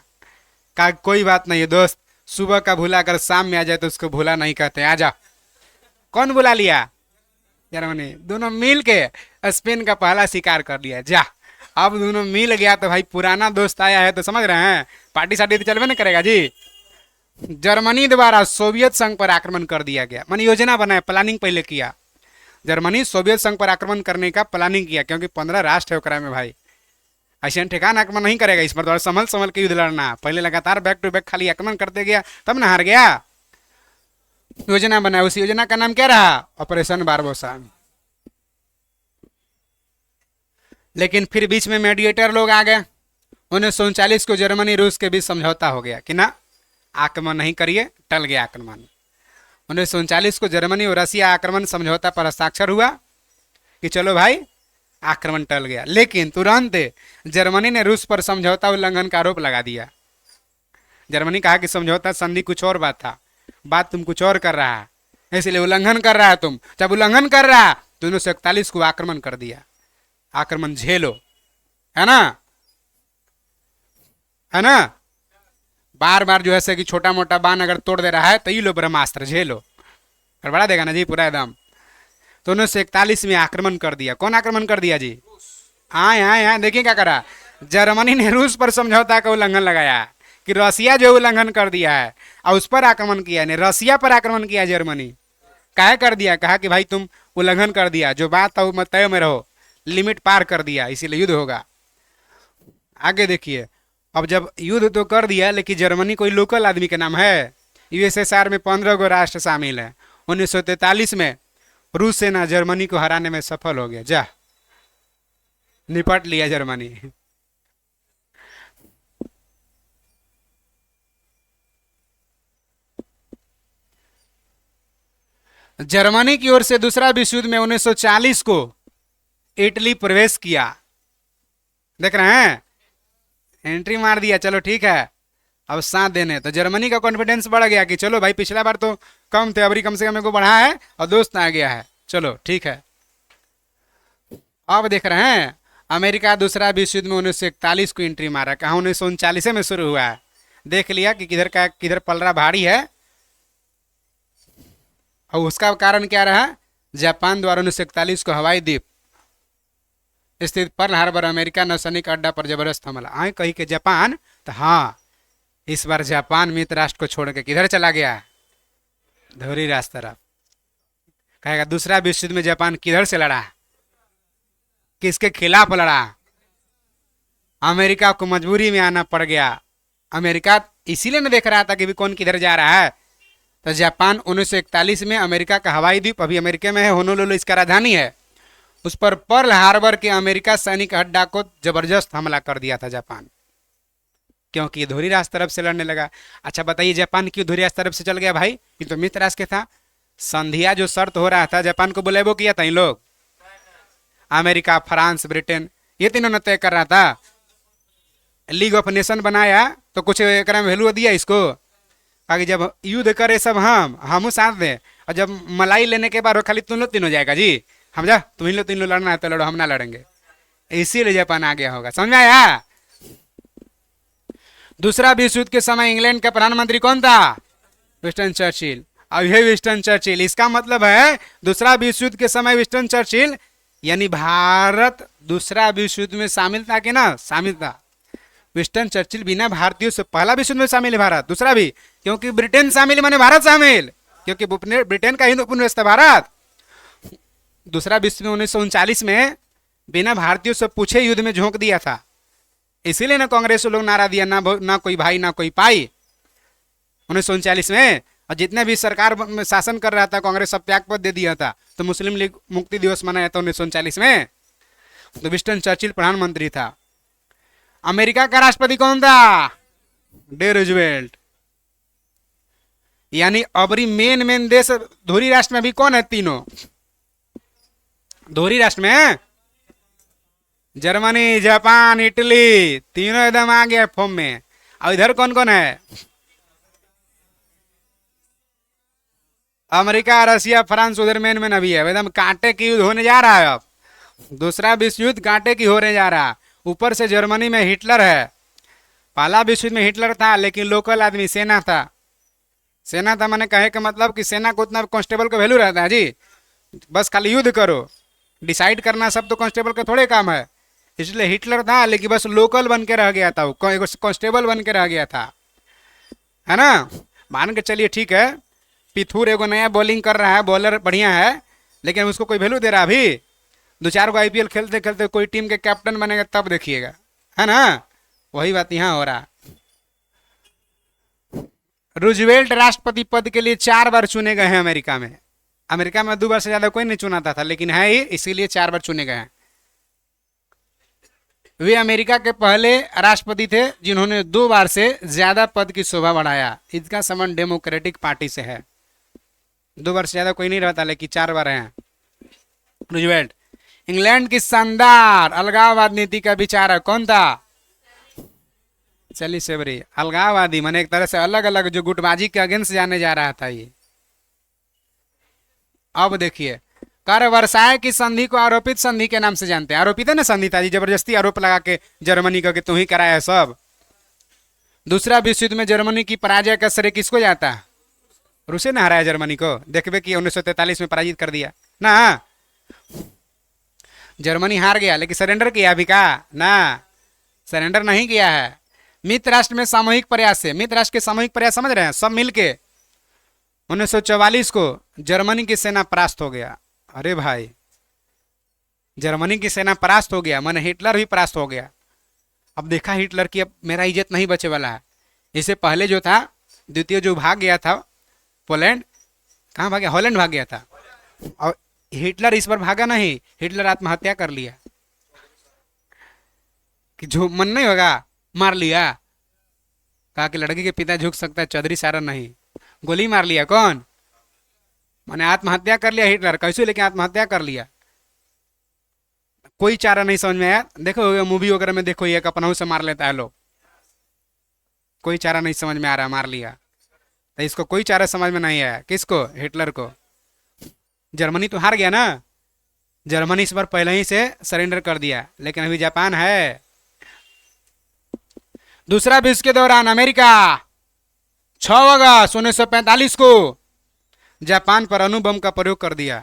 कहा कोई बात नहीं है दोस्त, सुबह का भूला अगर शाम में आ जाए तो उसको भूला नहीं कहते, आ जा। कौन बुला लिया? जर्मनी। दोनों मिल के स्पेन का पहला शिकार कर लिया। जा, अब दोनों मिल गया तो भाई पुराना दोस्त आया है तो समझ रहे हैं, पार्टी सार्टी तो चलवे नहीं करेगा जी। जर्मनी द्वारा सोवियत संघ पर आक्रमण कर दिया गया, मान योजना बनाया, प्लानिंग पहले किया। जर्मनी सोवियत संघ पर आक्रमण करने का प्लानिंग किया, क्योंकि 15 राष्ट्र है ओकरा में भाई, ऐसे ठेकान आक्रमण नहीं करेगा, इस पर थोड़ा संभल संभल के युद्ध लड़ना। पहले लगातार बैक टू बैक खाली आक्रमण करते गया तब ना हार गया। योजना बनाया, उस योजना का नाम क्या रहा? Operation Barbarossa. लेकिन फिर बीच में मीडिएटर लोग आ गए। 1939 को जर्मनी रूस के बीच समझौता हो गया कि ना आक्रमण नहीं करिए, टल गया आक्रमण। 1939 को जर्मनी और रसिया आक्रमण समझौता पर हस्ताक्षर हुआ कि चलो भाई आक्रमण टल गया। लेकिन तुरंत जर्मनी ने रूस पर समझौता उल्लंघन का आरोप लगा दिया। जर्मनी कहा कि समझौता संधि कुछ और बात था, बात तुम कुछ और कर रहा है, इसलिए उल्लंघन कर रहा है तुम। जब उल्लंघन कर रहा तो 1941 को आक्रमण कर दिया। आक्रमण झेलो, है ना, है ना। बार बार जो है कि छोटा मोटा बाण अगर तोड़ दे रहा है तो ये लो ब्रह्मास्त्र झेलो, गड़बड़ा देगा ना जी पूरा एकदम। तो 1941 में आक्रमण कर दिया। कौन आक्रमण कर दिया जी? आए आए आए, देखिए क्या करा। जर्मनी ने रूस पर समझौता का उल्लंघन लगाया कि रसिया जो उल्लंघन कर दिया है और उस पर आक्रमण किया, ने रसिया पर आक्रमण किया। जर्मनी काहे कर दिया? कहा कि भाई तुम उल्लंघन कर दिया, जो बात था वो तय में रहो, लिमिट पार कर दिया, इसीलिए युद्ध होगा। आगे देखिए, अब जब युद्ध तो कर दिया, लेकिन जर्मनी कोई लोकल आदमी के नाम है? यूएसएसआर में 15 गो राष्ट्र शामिल है। 1943 में रूस सेना जर्मनी को हराने में सफल हो गया। जा निपट लिया जर्मनी। जर्मनी की ओर से दूसरा विश्व युद्ध में 1940 को इटली प्रवेश किया। देख रहे हैं, एंट्री मार दिया। चलो ठीक है, अब साथ देने तो जर्मनी का कॉन्फिडेंस बढ़ गया कि चलो भाई पिछला बार तो कम थे, अभी कम से कम मेरे को बढ़ा है और दोस्त आ गया है, चलो ठीक है। अब देख रहे हैं, अमेरिका दूसरा विश्व युद्ध में 1941 को एंट्री मारा। कहा 1939 में शुरू हुआ है। देख लिया कि किधर का किधर पलड़ा भारी है। और उसका कारण क्या रहा? जापान द्वारा 1941 को हवाई द्वीप स्थित पर्ल हार्बर अमेरिका नौसैनिक अड्डा पर जबरदस्त हमला। आए कही के जापान, तो हाँ इस बार जापान मित्र राष्ट्र को छोड़ के किधर चला गया? धोरी रास्ते तरफ। कहेगा दूसरा विश्व युद्ध में जापान किधर से लड़ा, किसके खिलाफ लड़ा? अमेरिका को मजबूरी में आना पड़ गया। अमेरिका इसीलिए न देख रहा था कि भी कौन किधर जा रहा है। तो जापान 1941 में अमेरिका का हवाई द्वीप, अभी अमेरिका में है, होनोलुलु इसका राजधानी है, उस पर पर्ल हार्बर के अमेरिका सैनिक अड्डा को जबरदस्त हमला कर दिया था जापान, क्योंकि धोरी रास्ते तरफ से लड़ने लगा। अच्छा बताइए जापान क्यों धोरी रास्ते तरफ से चल गया भाई? ये तो मित्र राष्ट्र के था। संधिया जो शर्त हो रहा था, जापान को बुलेबो किया था इन लोग, अमेरिका, फ्रांस, ब्रिटेन, ये तीनों ने तय कर रहा था। लीग ऑफ नेशन बनाया तो कुछ एक वैल्यू दिया इसको, आगे जब युद्ध करे सब हम साथ दें, और जब मलाई लेने के बाद वो खाली तुम लोग तीन हो जाएगा जी, हम जा तुम ही लोग तीन लोग लड़ना है तो लड़ो, हम ना लड़ेंगे। इसीलिए जापान आ गया होगा, समझ में आया? दूसरा विश्व युद्ध के समय इंग्लैंड का प्रधानमंत्री कौन था? Winston Churchill. अब ये विंस्टन चर्चिल, इसका मतलब है दूसरा विश्व युद्ध के समय विंस्टन चर्चिल, यानी भारत दूसरा विश्व युद्ध में शामिल था कि ना? शामिल था। विंस्टन चर्चिल बिना भारतीयों से पहला विश्व युद्ध में शामिल है भारत, दूसरा भी, क्योंकि ब्रिटेन शामिल माने भारत शामिल, क्योंकि ब्रिटेन का हिंदू उपनिवेश था भारत। दूसरा विश्व में 1939 में बिना भारतीयों से पूछे युद्ध में झोंक दिया था। इसीलिए ना कांग्रेस लोग नारा दिया, ना कोई भाई ना कोई पाई 1939 में। और जितने भी सरकार में शासन कर रहा था कांग्रेस सब त्याग पद दे दिया था। तो मुस्लिम लीग मुक्ति दिवस मनाया था 1939 में। तो विंस्टन चर्चिल प्रधानमंत्री था। अमेरिका का राष्ट्रपति कौन था? Day Roosevelt. यानी अबरी मेन देश धोरी राष्ट्र में भी कौन है? तीनों धोरी राष्ट्र में जर्मनी, जापान, इटली, तीनों एकदम आ गया फॉर्म में। और इधर कौन कौन है? अमेरिका, रसिया, फ्रांस उधर मेन अभी है। एकदम कांटे की युद्ध होने जा रहा है। अब दूसरा विश्व युद्ध कांटे की होने जा रहा है। ऊपर से जर्मनी में हिटलर है। पहला विश्व युद्ध में हिटलर था, लेकिन लोकल आदमी सेना था। सेना था मैंने कहे का मतलब कि सेना को उतना कांस्टेबल का वैल्यू रहता है जी, बस खाली युद्ध करो, डिसाइड करना सब तो कांस्टेबल का थोड़े काम है। इसलिए हिटलर था लेकिन बस लोकल बन के रह गया था, वो कांस्टेबल बन के रह गया था, है ना। मान के चलिए ठीक है, पिथुर एगो नया बॉलिंग कर रहा है, बॉलर बढ़िया है, लेकिन उसको कोई वैल्यू दे रहा अभी? 2-4 को आईपीएल खेलते खेलते कोई टीम के कैप्टन बनेगा तब देखिएगा, है ना। वही बात यहाँ हो रहा। रूजवेल्ट राष्ट्रपति पद के लिए 4 बार चुने गए हैं अमेरिका में। अमेरिका में 2 बार से ज्यादा कोई नहीं चुनाता था, लेकिन है ही, इसीलिए 4 बार चुने गए हैं। वे अमेरिका के पहले राष्ट्रपति थे जिन्होंने 2 बार से ज्यादा पद की शोभा बढ़ाया। इसका संबंध डेमोक्रेटिक पार्टी से है। 2 बार से ज्यादा कोई नहीं रहता, लेकिन 4 बार हैं रूजवेल्ट। इंग्लैंड की शानदार अलगाववाद नीति का विचारक कौन था? चली सेवरी। अलगाववादी माने एक तरह से अलग अलग, जो गुटबाजी के अगेंस्ट जाने जा रहा था ये। अब देखिए, कर वर्साय की संधि को आरोपित संधि के नाम से जानते हैं। आरोपित है ना संधि था जी, जबरदस्ती आरोप लगा के जर्मनी का कि तू ही कराया है सब। दूसरा विश्व युद्ध में जर्मनी की पराजय का श्रेय किसको जाता है? रूसे ने हराया जर्मनी को, देखबे कि 1943 में पराजित कर दिया ना। जर्मनी हार गया लेकिन सरेंडर किया अभी का ना, सरेंडर नहीं किया है। मित्र राष्ट्र में सामूहिक प्रयास से, मित्र राष्ट्र के सामूहिक प्रयास समझ रहे हैं, सब मिलके 1944 को जर्मनी की सेना परास्त हो गया। अरे भाई, जर्मनी की सेना परास्त हो गया, माने हिटलर भी परास्त हो गया। अब देखा हिटलर की अब मेरा इज्जत नहीं बचे वाला है। इससे पहले जो था, द्वितीय जो भाग गया था पोलैंड, कहाँ भाग गया? हॉलैंड भाग गया था। और हिटलर इस बार भागा नहीं, हिटलर आत्महत्या कर लिया कि जो मन नहीं होगा मार लिया। कहा कि लड़की के पिता झुक सकता है, चौधरी सारा नहीं, गोली मार लिया। कौन? माने आत्महत्या कर लिया हिटलर। कैसे? लेकिन आत्महत्या कर लिया। कोई चारा नहीं समझ में आया। देखो मूवी वगैरह में देखो, एक अपना से मार लेता है लोग। कोई चारा नहीं समझ में आ रहा, मार लिया। तो इसको कोई चारा समझ में नहीं आया। किसको? हिटलर को। जर्मनी तो हार गया ना, जर्मनी इस बार पहले ही से सरेंडर कर दिया, लेकिन अभी जापान है। दूसरा विश्व के दौरान अमेरिका 6 अगस्त 1945 को जापान पर अणुबम का प्रयोग कर दिया।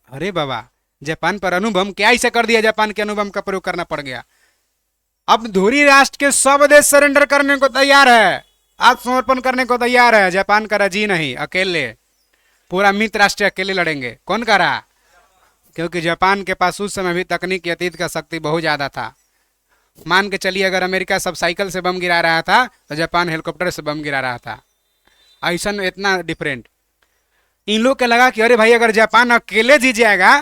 अरे बाबा, जापान पर अणुबम क्या ऐसा कर दिया, जापान के अणुबम का प्रयोग करना पड़ गया। अब धुरी राष्ट्र के सब देश सरेंडर करने को तैयार है, आत्मसमर्पण करने को तैयार है। जापान का राजी नहीं, अकेले, पूरा मित्र राष्ट्र अकेले लड़ेंगे। कौन करा? क्योंकि जापान के पास उस समय भी तकनीकी अतीत का शक्ति बहुत ज्यादा था। मान के चलिए, अगर अमेरिका सब साइकिल से बम गिरा रहा था तो जापान हेलीकॉप्टर से बम गिरा रहा था। ऐसा इतना डिफरेंट। इन लोग के लगा कि अरे भाई, अगर जापान अकेले जीत जाएगा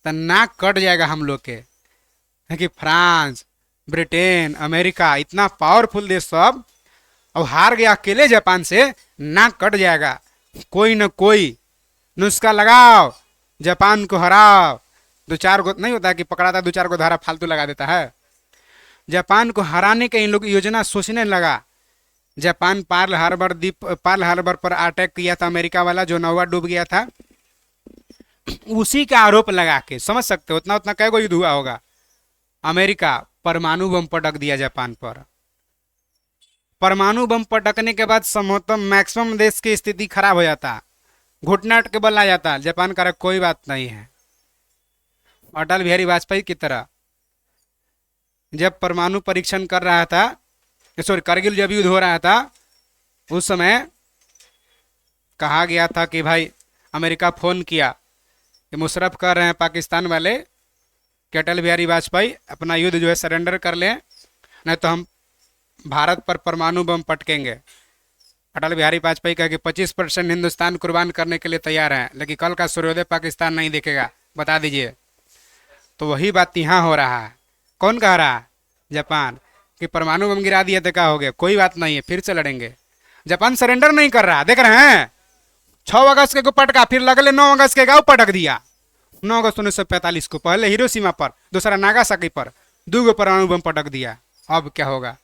तो नाक कट जाएगा हम लोग के। कि फ्रांस, ब्रिटेन, अमेरिका इतना पावरफुल देश सब, और हार गया अकेले जापान से, नाक कट जाएगा। कोई न कोई नुस्खा लगाओ, जापान को हराओ। 2-4 गो नहीं होता कि पकड़ाता, 2-4 गो धारा फालतू लगा देता है। जापान को हराने के इन लोग योजना सोचने लगा। जापान पर्ल हार्बर पर अटैक किया था अमेरिका वाला, जो नौवा डूब गया था। उसी का आरोप लगा के, समझ सकते हो उतना उतना कई गो युद्ध हुआ होगा। अमेरिका परमाणु बम पटक दिया जापान पर। परमाणु बम पटकने के बाद संभवतः मैक्सिमम देश की स्थिति खराब हो जाता, घुटना के बल आ जाता। जापान का कोई बात नहीं है। अटल बिहारी वाजपेयी की तरह जब परमाणु परीक्षण कर रहा था, सॉरी करगिल जब युद्ध हो रहा था, उस समय कहा गया था कि भाई, अमेरिका फोन किया कि मुशर्रफ कर रहे हैं पाकिस्तान वाले कि अटल बिहारी वाजपेयी अपना युद्ध जो है सरेंडर कर लें, नहीं तो हम भारत पर परमाणु बम पटकेंगे। अटल बिहारी वाजपेयी कहा कि 25% हिंदुस्तान कुर्बान करने के लिए तैयार हैं, लेकिन कल का सूर्योदय पाकिस्तान नहीं देखेगा, बता दीजिए। तो वही बात यहाँ हो रहा है। कौन कह रहा है? जापान। कि परमाणु बम गिरा दिया तो क्या हो गया, कोई बात नहीं है, फिर से लड़ेंगे। जापान सरेंडर नहीं कर रहा, देख रहे हैं। 6 अगस्त के पटका, फिर लगले 9 अगस्त के गाँव पटक दिया। 9 अगस्त 1945 को पहले हिरोशिमा पर, दूसरा नागासाकी पर 2 गो परमाणु बम पटक दिया। अब क्या होगा?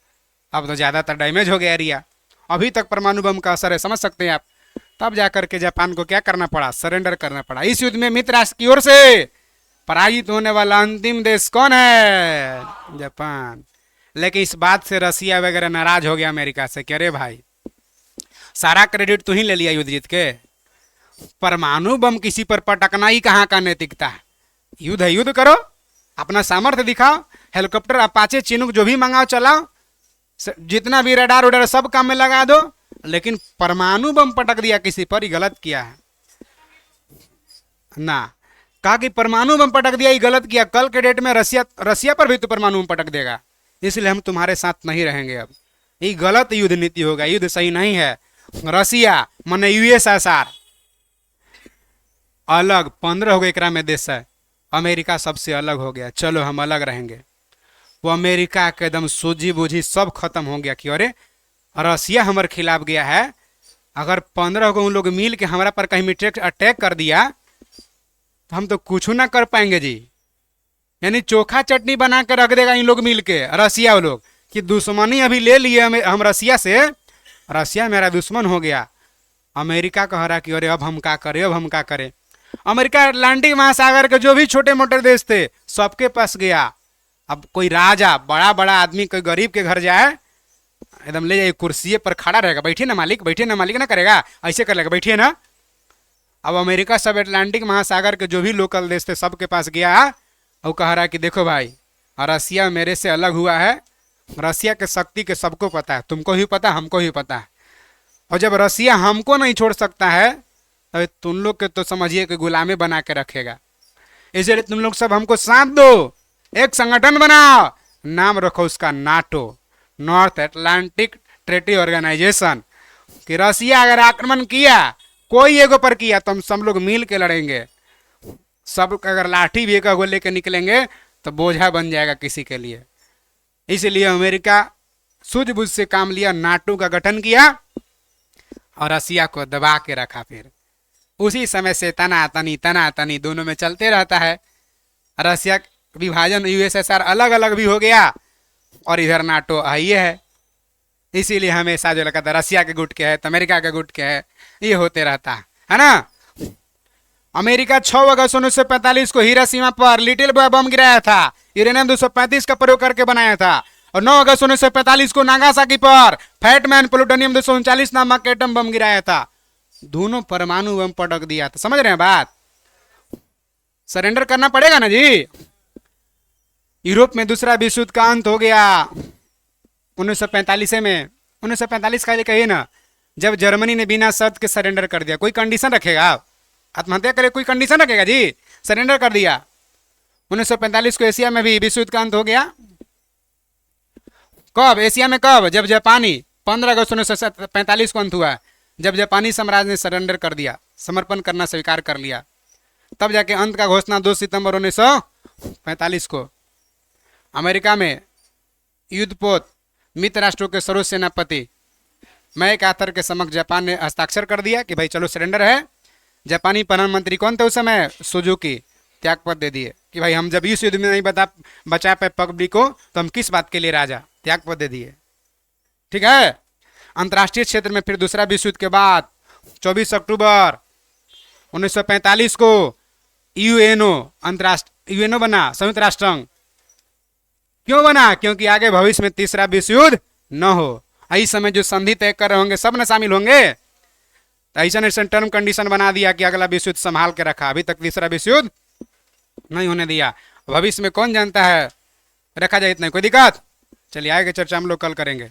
अब तो ज्यादातर डैमेज हो गया एरिया। अभी तक परमाणु बम का असर है, समझ सकते हैं आप। तब जाकर के जापान को क्या करना पड़ा? सरेंडर करना पड़ा। इस युद्ध में मित्र राष्ट्र की ओर से पराजित होने वाला अंतिम देश कौन है? जापान। लेकिन इस बात से रसिया वगैरह नाराज हो गया अमेरिका से कि अरे भाई, सारा क्रेडिट तू ही ले लिया युद्ध जीत के, परमाणु बम किसी पर पटकना ही कहाँ का नैतिकता है? युद्ध है, युद्ध करो, अपना सामर्थ्य दिखाओ, हेलीकॉप्टर अपाचे चिनूक जो भी मंगाओ चलाओ, जितना भी रडार उडार सब काम में लगा दो, लेकिन परमाणु बम पटक दिया किसी पर, ये गलत किया है ना। कहा कि परमाणु बम पटक दिया, ये गलत किया। कल के डेट में रसिया पर भी तो परमाणु बम पटक देगा, इसलिए हम तुम्हारे साथ नहीं रहेंगे। अब ये गलत युद्ध नीति होगा, युद्ध सही नहीं है। रसिया माने यूएसएसआर अलग 15 हो गए एकरा में देश है। अमेरिका सबसे अलग हो गया, चलो हम अलग रहेंगे। वो अमेरिका के एकदम सूझी बूझी सब खत्म हो गया कि अरे रसिया हमारे खिलाफ गया है, अगर 15 को उन लोग मिल के हमारा पर कहीं अटैक कर दिया तो हम तो कुछ ना कर पाएंगे जी। यानी चोखा चटनी बना कर रख देगा इन लोग मिल के, रसिया वो लोग, कि दुश्मनी अभी ले लिए हम रसिया से, रसिया मेरा दुश्मन हो गया। अमेरिका कह रहा कि अरे अब हम क्या करें, अब हम क्या करें। अमेरिका अटलांटिक महासागर के जो भी छोटे मोटे देश थे सबके पास गया। अब कोई राजा बड़ा बड़ा आदमी कोई गरीब के घर जाए, एकदम ले जाए कुर्सी पर खड़ा रहेगा, बैठिए ना मालिक, बैठिए ना मालिक, ना करेगा, ऐसे कर लेगा, बैठिए ना। अब अमेरिका सब अटलांटिक महासागर के जो भी लोकल देश थे सबके पास गया और कह रहा कि देखो भाई, रसिया मेरे से अलग हुआ है, रसिया के शक्ति के सबको पता है, तुमको भी पता, हमको भी पता है, और जब रसिया हमको नहीं छोड़ सकता है तो तुम लोग के तो समझिए कि गुलामी बना के रखेगा। इसलिए तुम लोग सब हमको साथ दो, एक संगठन बनाओ, नाम रखो उसका NATO, North Atlantic Treaty Organization, कि रसिया अगर आक्रमण किया, कोई एगो पर किया, तो हम सब लोग मिल के लड़ेंगे। सब अगर लाठी भी एक लेके निकलेंगे तो बोझा बन जाएगा किसी के लिए। इसलिए अमेरिका सूझबूझ से काम लिया, नाटो का गठन किया और रसिया को दबा के रखा। फिर उसी समय से तनातनी दोनों में चलते रहता है। रसिया विभाजन, यूएसएसआर अलग अलग भी हो गया और इधर नाटो ये है। इसीलिए हमेशा जो लगता है रसिया के गुट के है तो अमेरिका के गुट के है, ये होते रहता है ना। अमेरिका 6 अगस्त 1945 को हिरोशिमा पर लिटिल बॉय बम गिराया था, यूरेनियम 235 का प्रयोग करके बनाया था। और 9 अगस्त 1945 को नागासाकी पर फैटमैन प्लूटोनियम 239 नामक एटम बम गिराया था। दोनों परमाणु बम पटक दिया था। समझ रहे हैं बात? सरेंडर करना पड़ेगा ना जी। यूरोप में दूसरा विश्व युद्ध का अंत हो गया 1945 में। 1945 का कहिए ना, जब जर्मनी ने बिना शर्त के सरेंडर कर दिया। कोई कंडीशन रखेगा? आत्महत्या करे, कोई कंडीशन रखेगा जी? सरेंडर कर दिया। 1945 को एशिया में भी विश्व युद्ध का अंत हो गया। कब? एशिया में कब? जब जापानी 15 अगस्त 1945 को अंत हुआ, जब जापानी साम्राज्य ने सरेंडर कर दिया, समर्पण करना स्वीकार कर लिया। तब जाके अंत का घोषणा 2 सितंबर 1945 को अमेरिका में युद्धपोत मित्र राष्ट्रों के सर्वोच्च सेनापति मैक आर्थर के समक्ष जापान ने हस्ताक्षर कर दिया कि भाई चलो सरेंडर है। जापानी प्रधानमंत्री कौन थे उस समय? सुजुकी। त्यागपत्र दे दिए कि भाई हम जब इस युद्ध में नहीं बचा पाए पब्लिक को तो हम किस बात के लिए राजा, त्यागपत्र दे दिए। ठीक है। अंतर्राष्ट्रीय क्षेत्र में फिर दूसरा विश्व युद्ध के बाद 24 अक्टूबर 1945 को यूएनओ बना, संयुक्त राष्ट्र संघ। क्यों बना? क्योंकि आगे भविष्य में तीसरा विश्व युद्ध न हो। इस समय जो संधि तय कर रहे होंगे सब न शामिल होंगे। तो ऐसा टर्म कंडीशन बना दिया कि अगला विश्व युद्ध संभाल के रखा। अभी तक तीसरा विश्व युद्ध नहीं होने दिया। भविष्य में कौन जानता है, रखा जाए इतना, कोई दिक्कत? चलिए आगे चर्चा हम लोग कल करेंगे।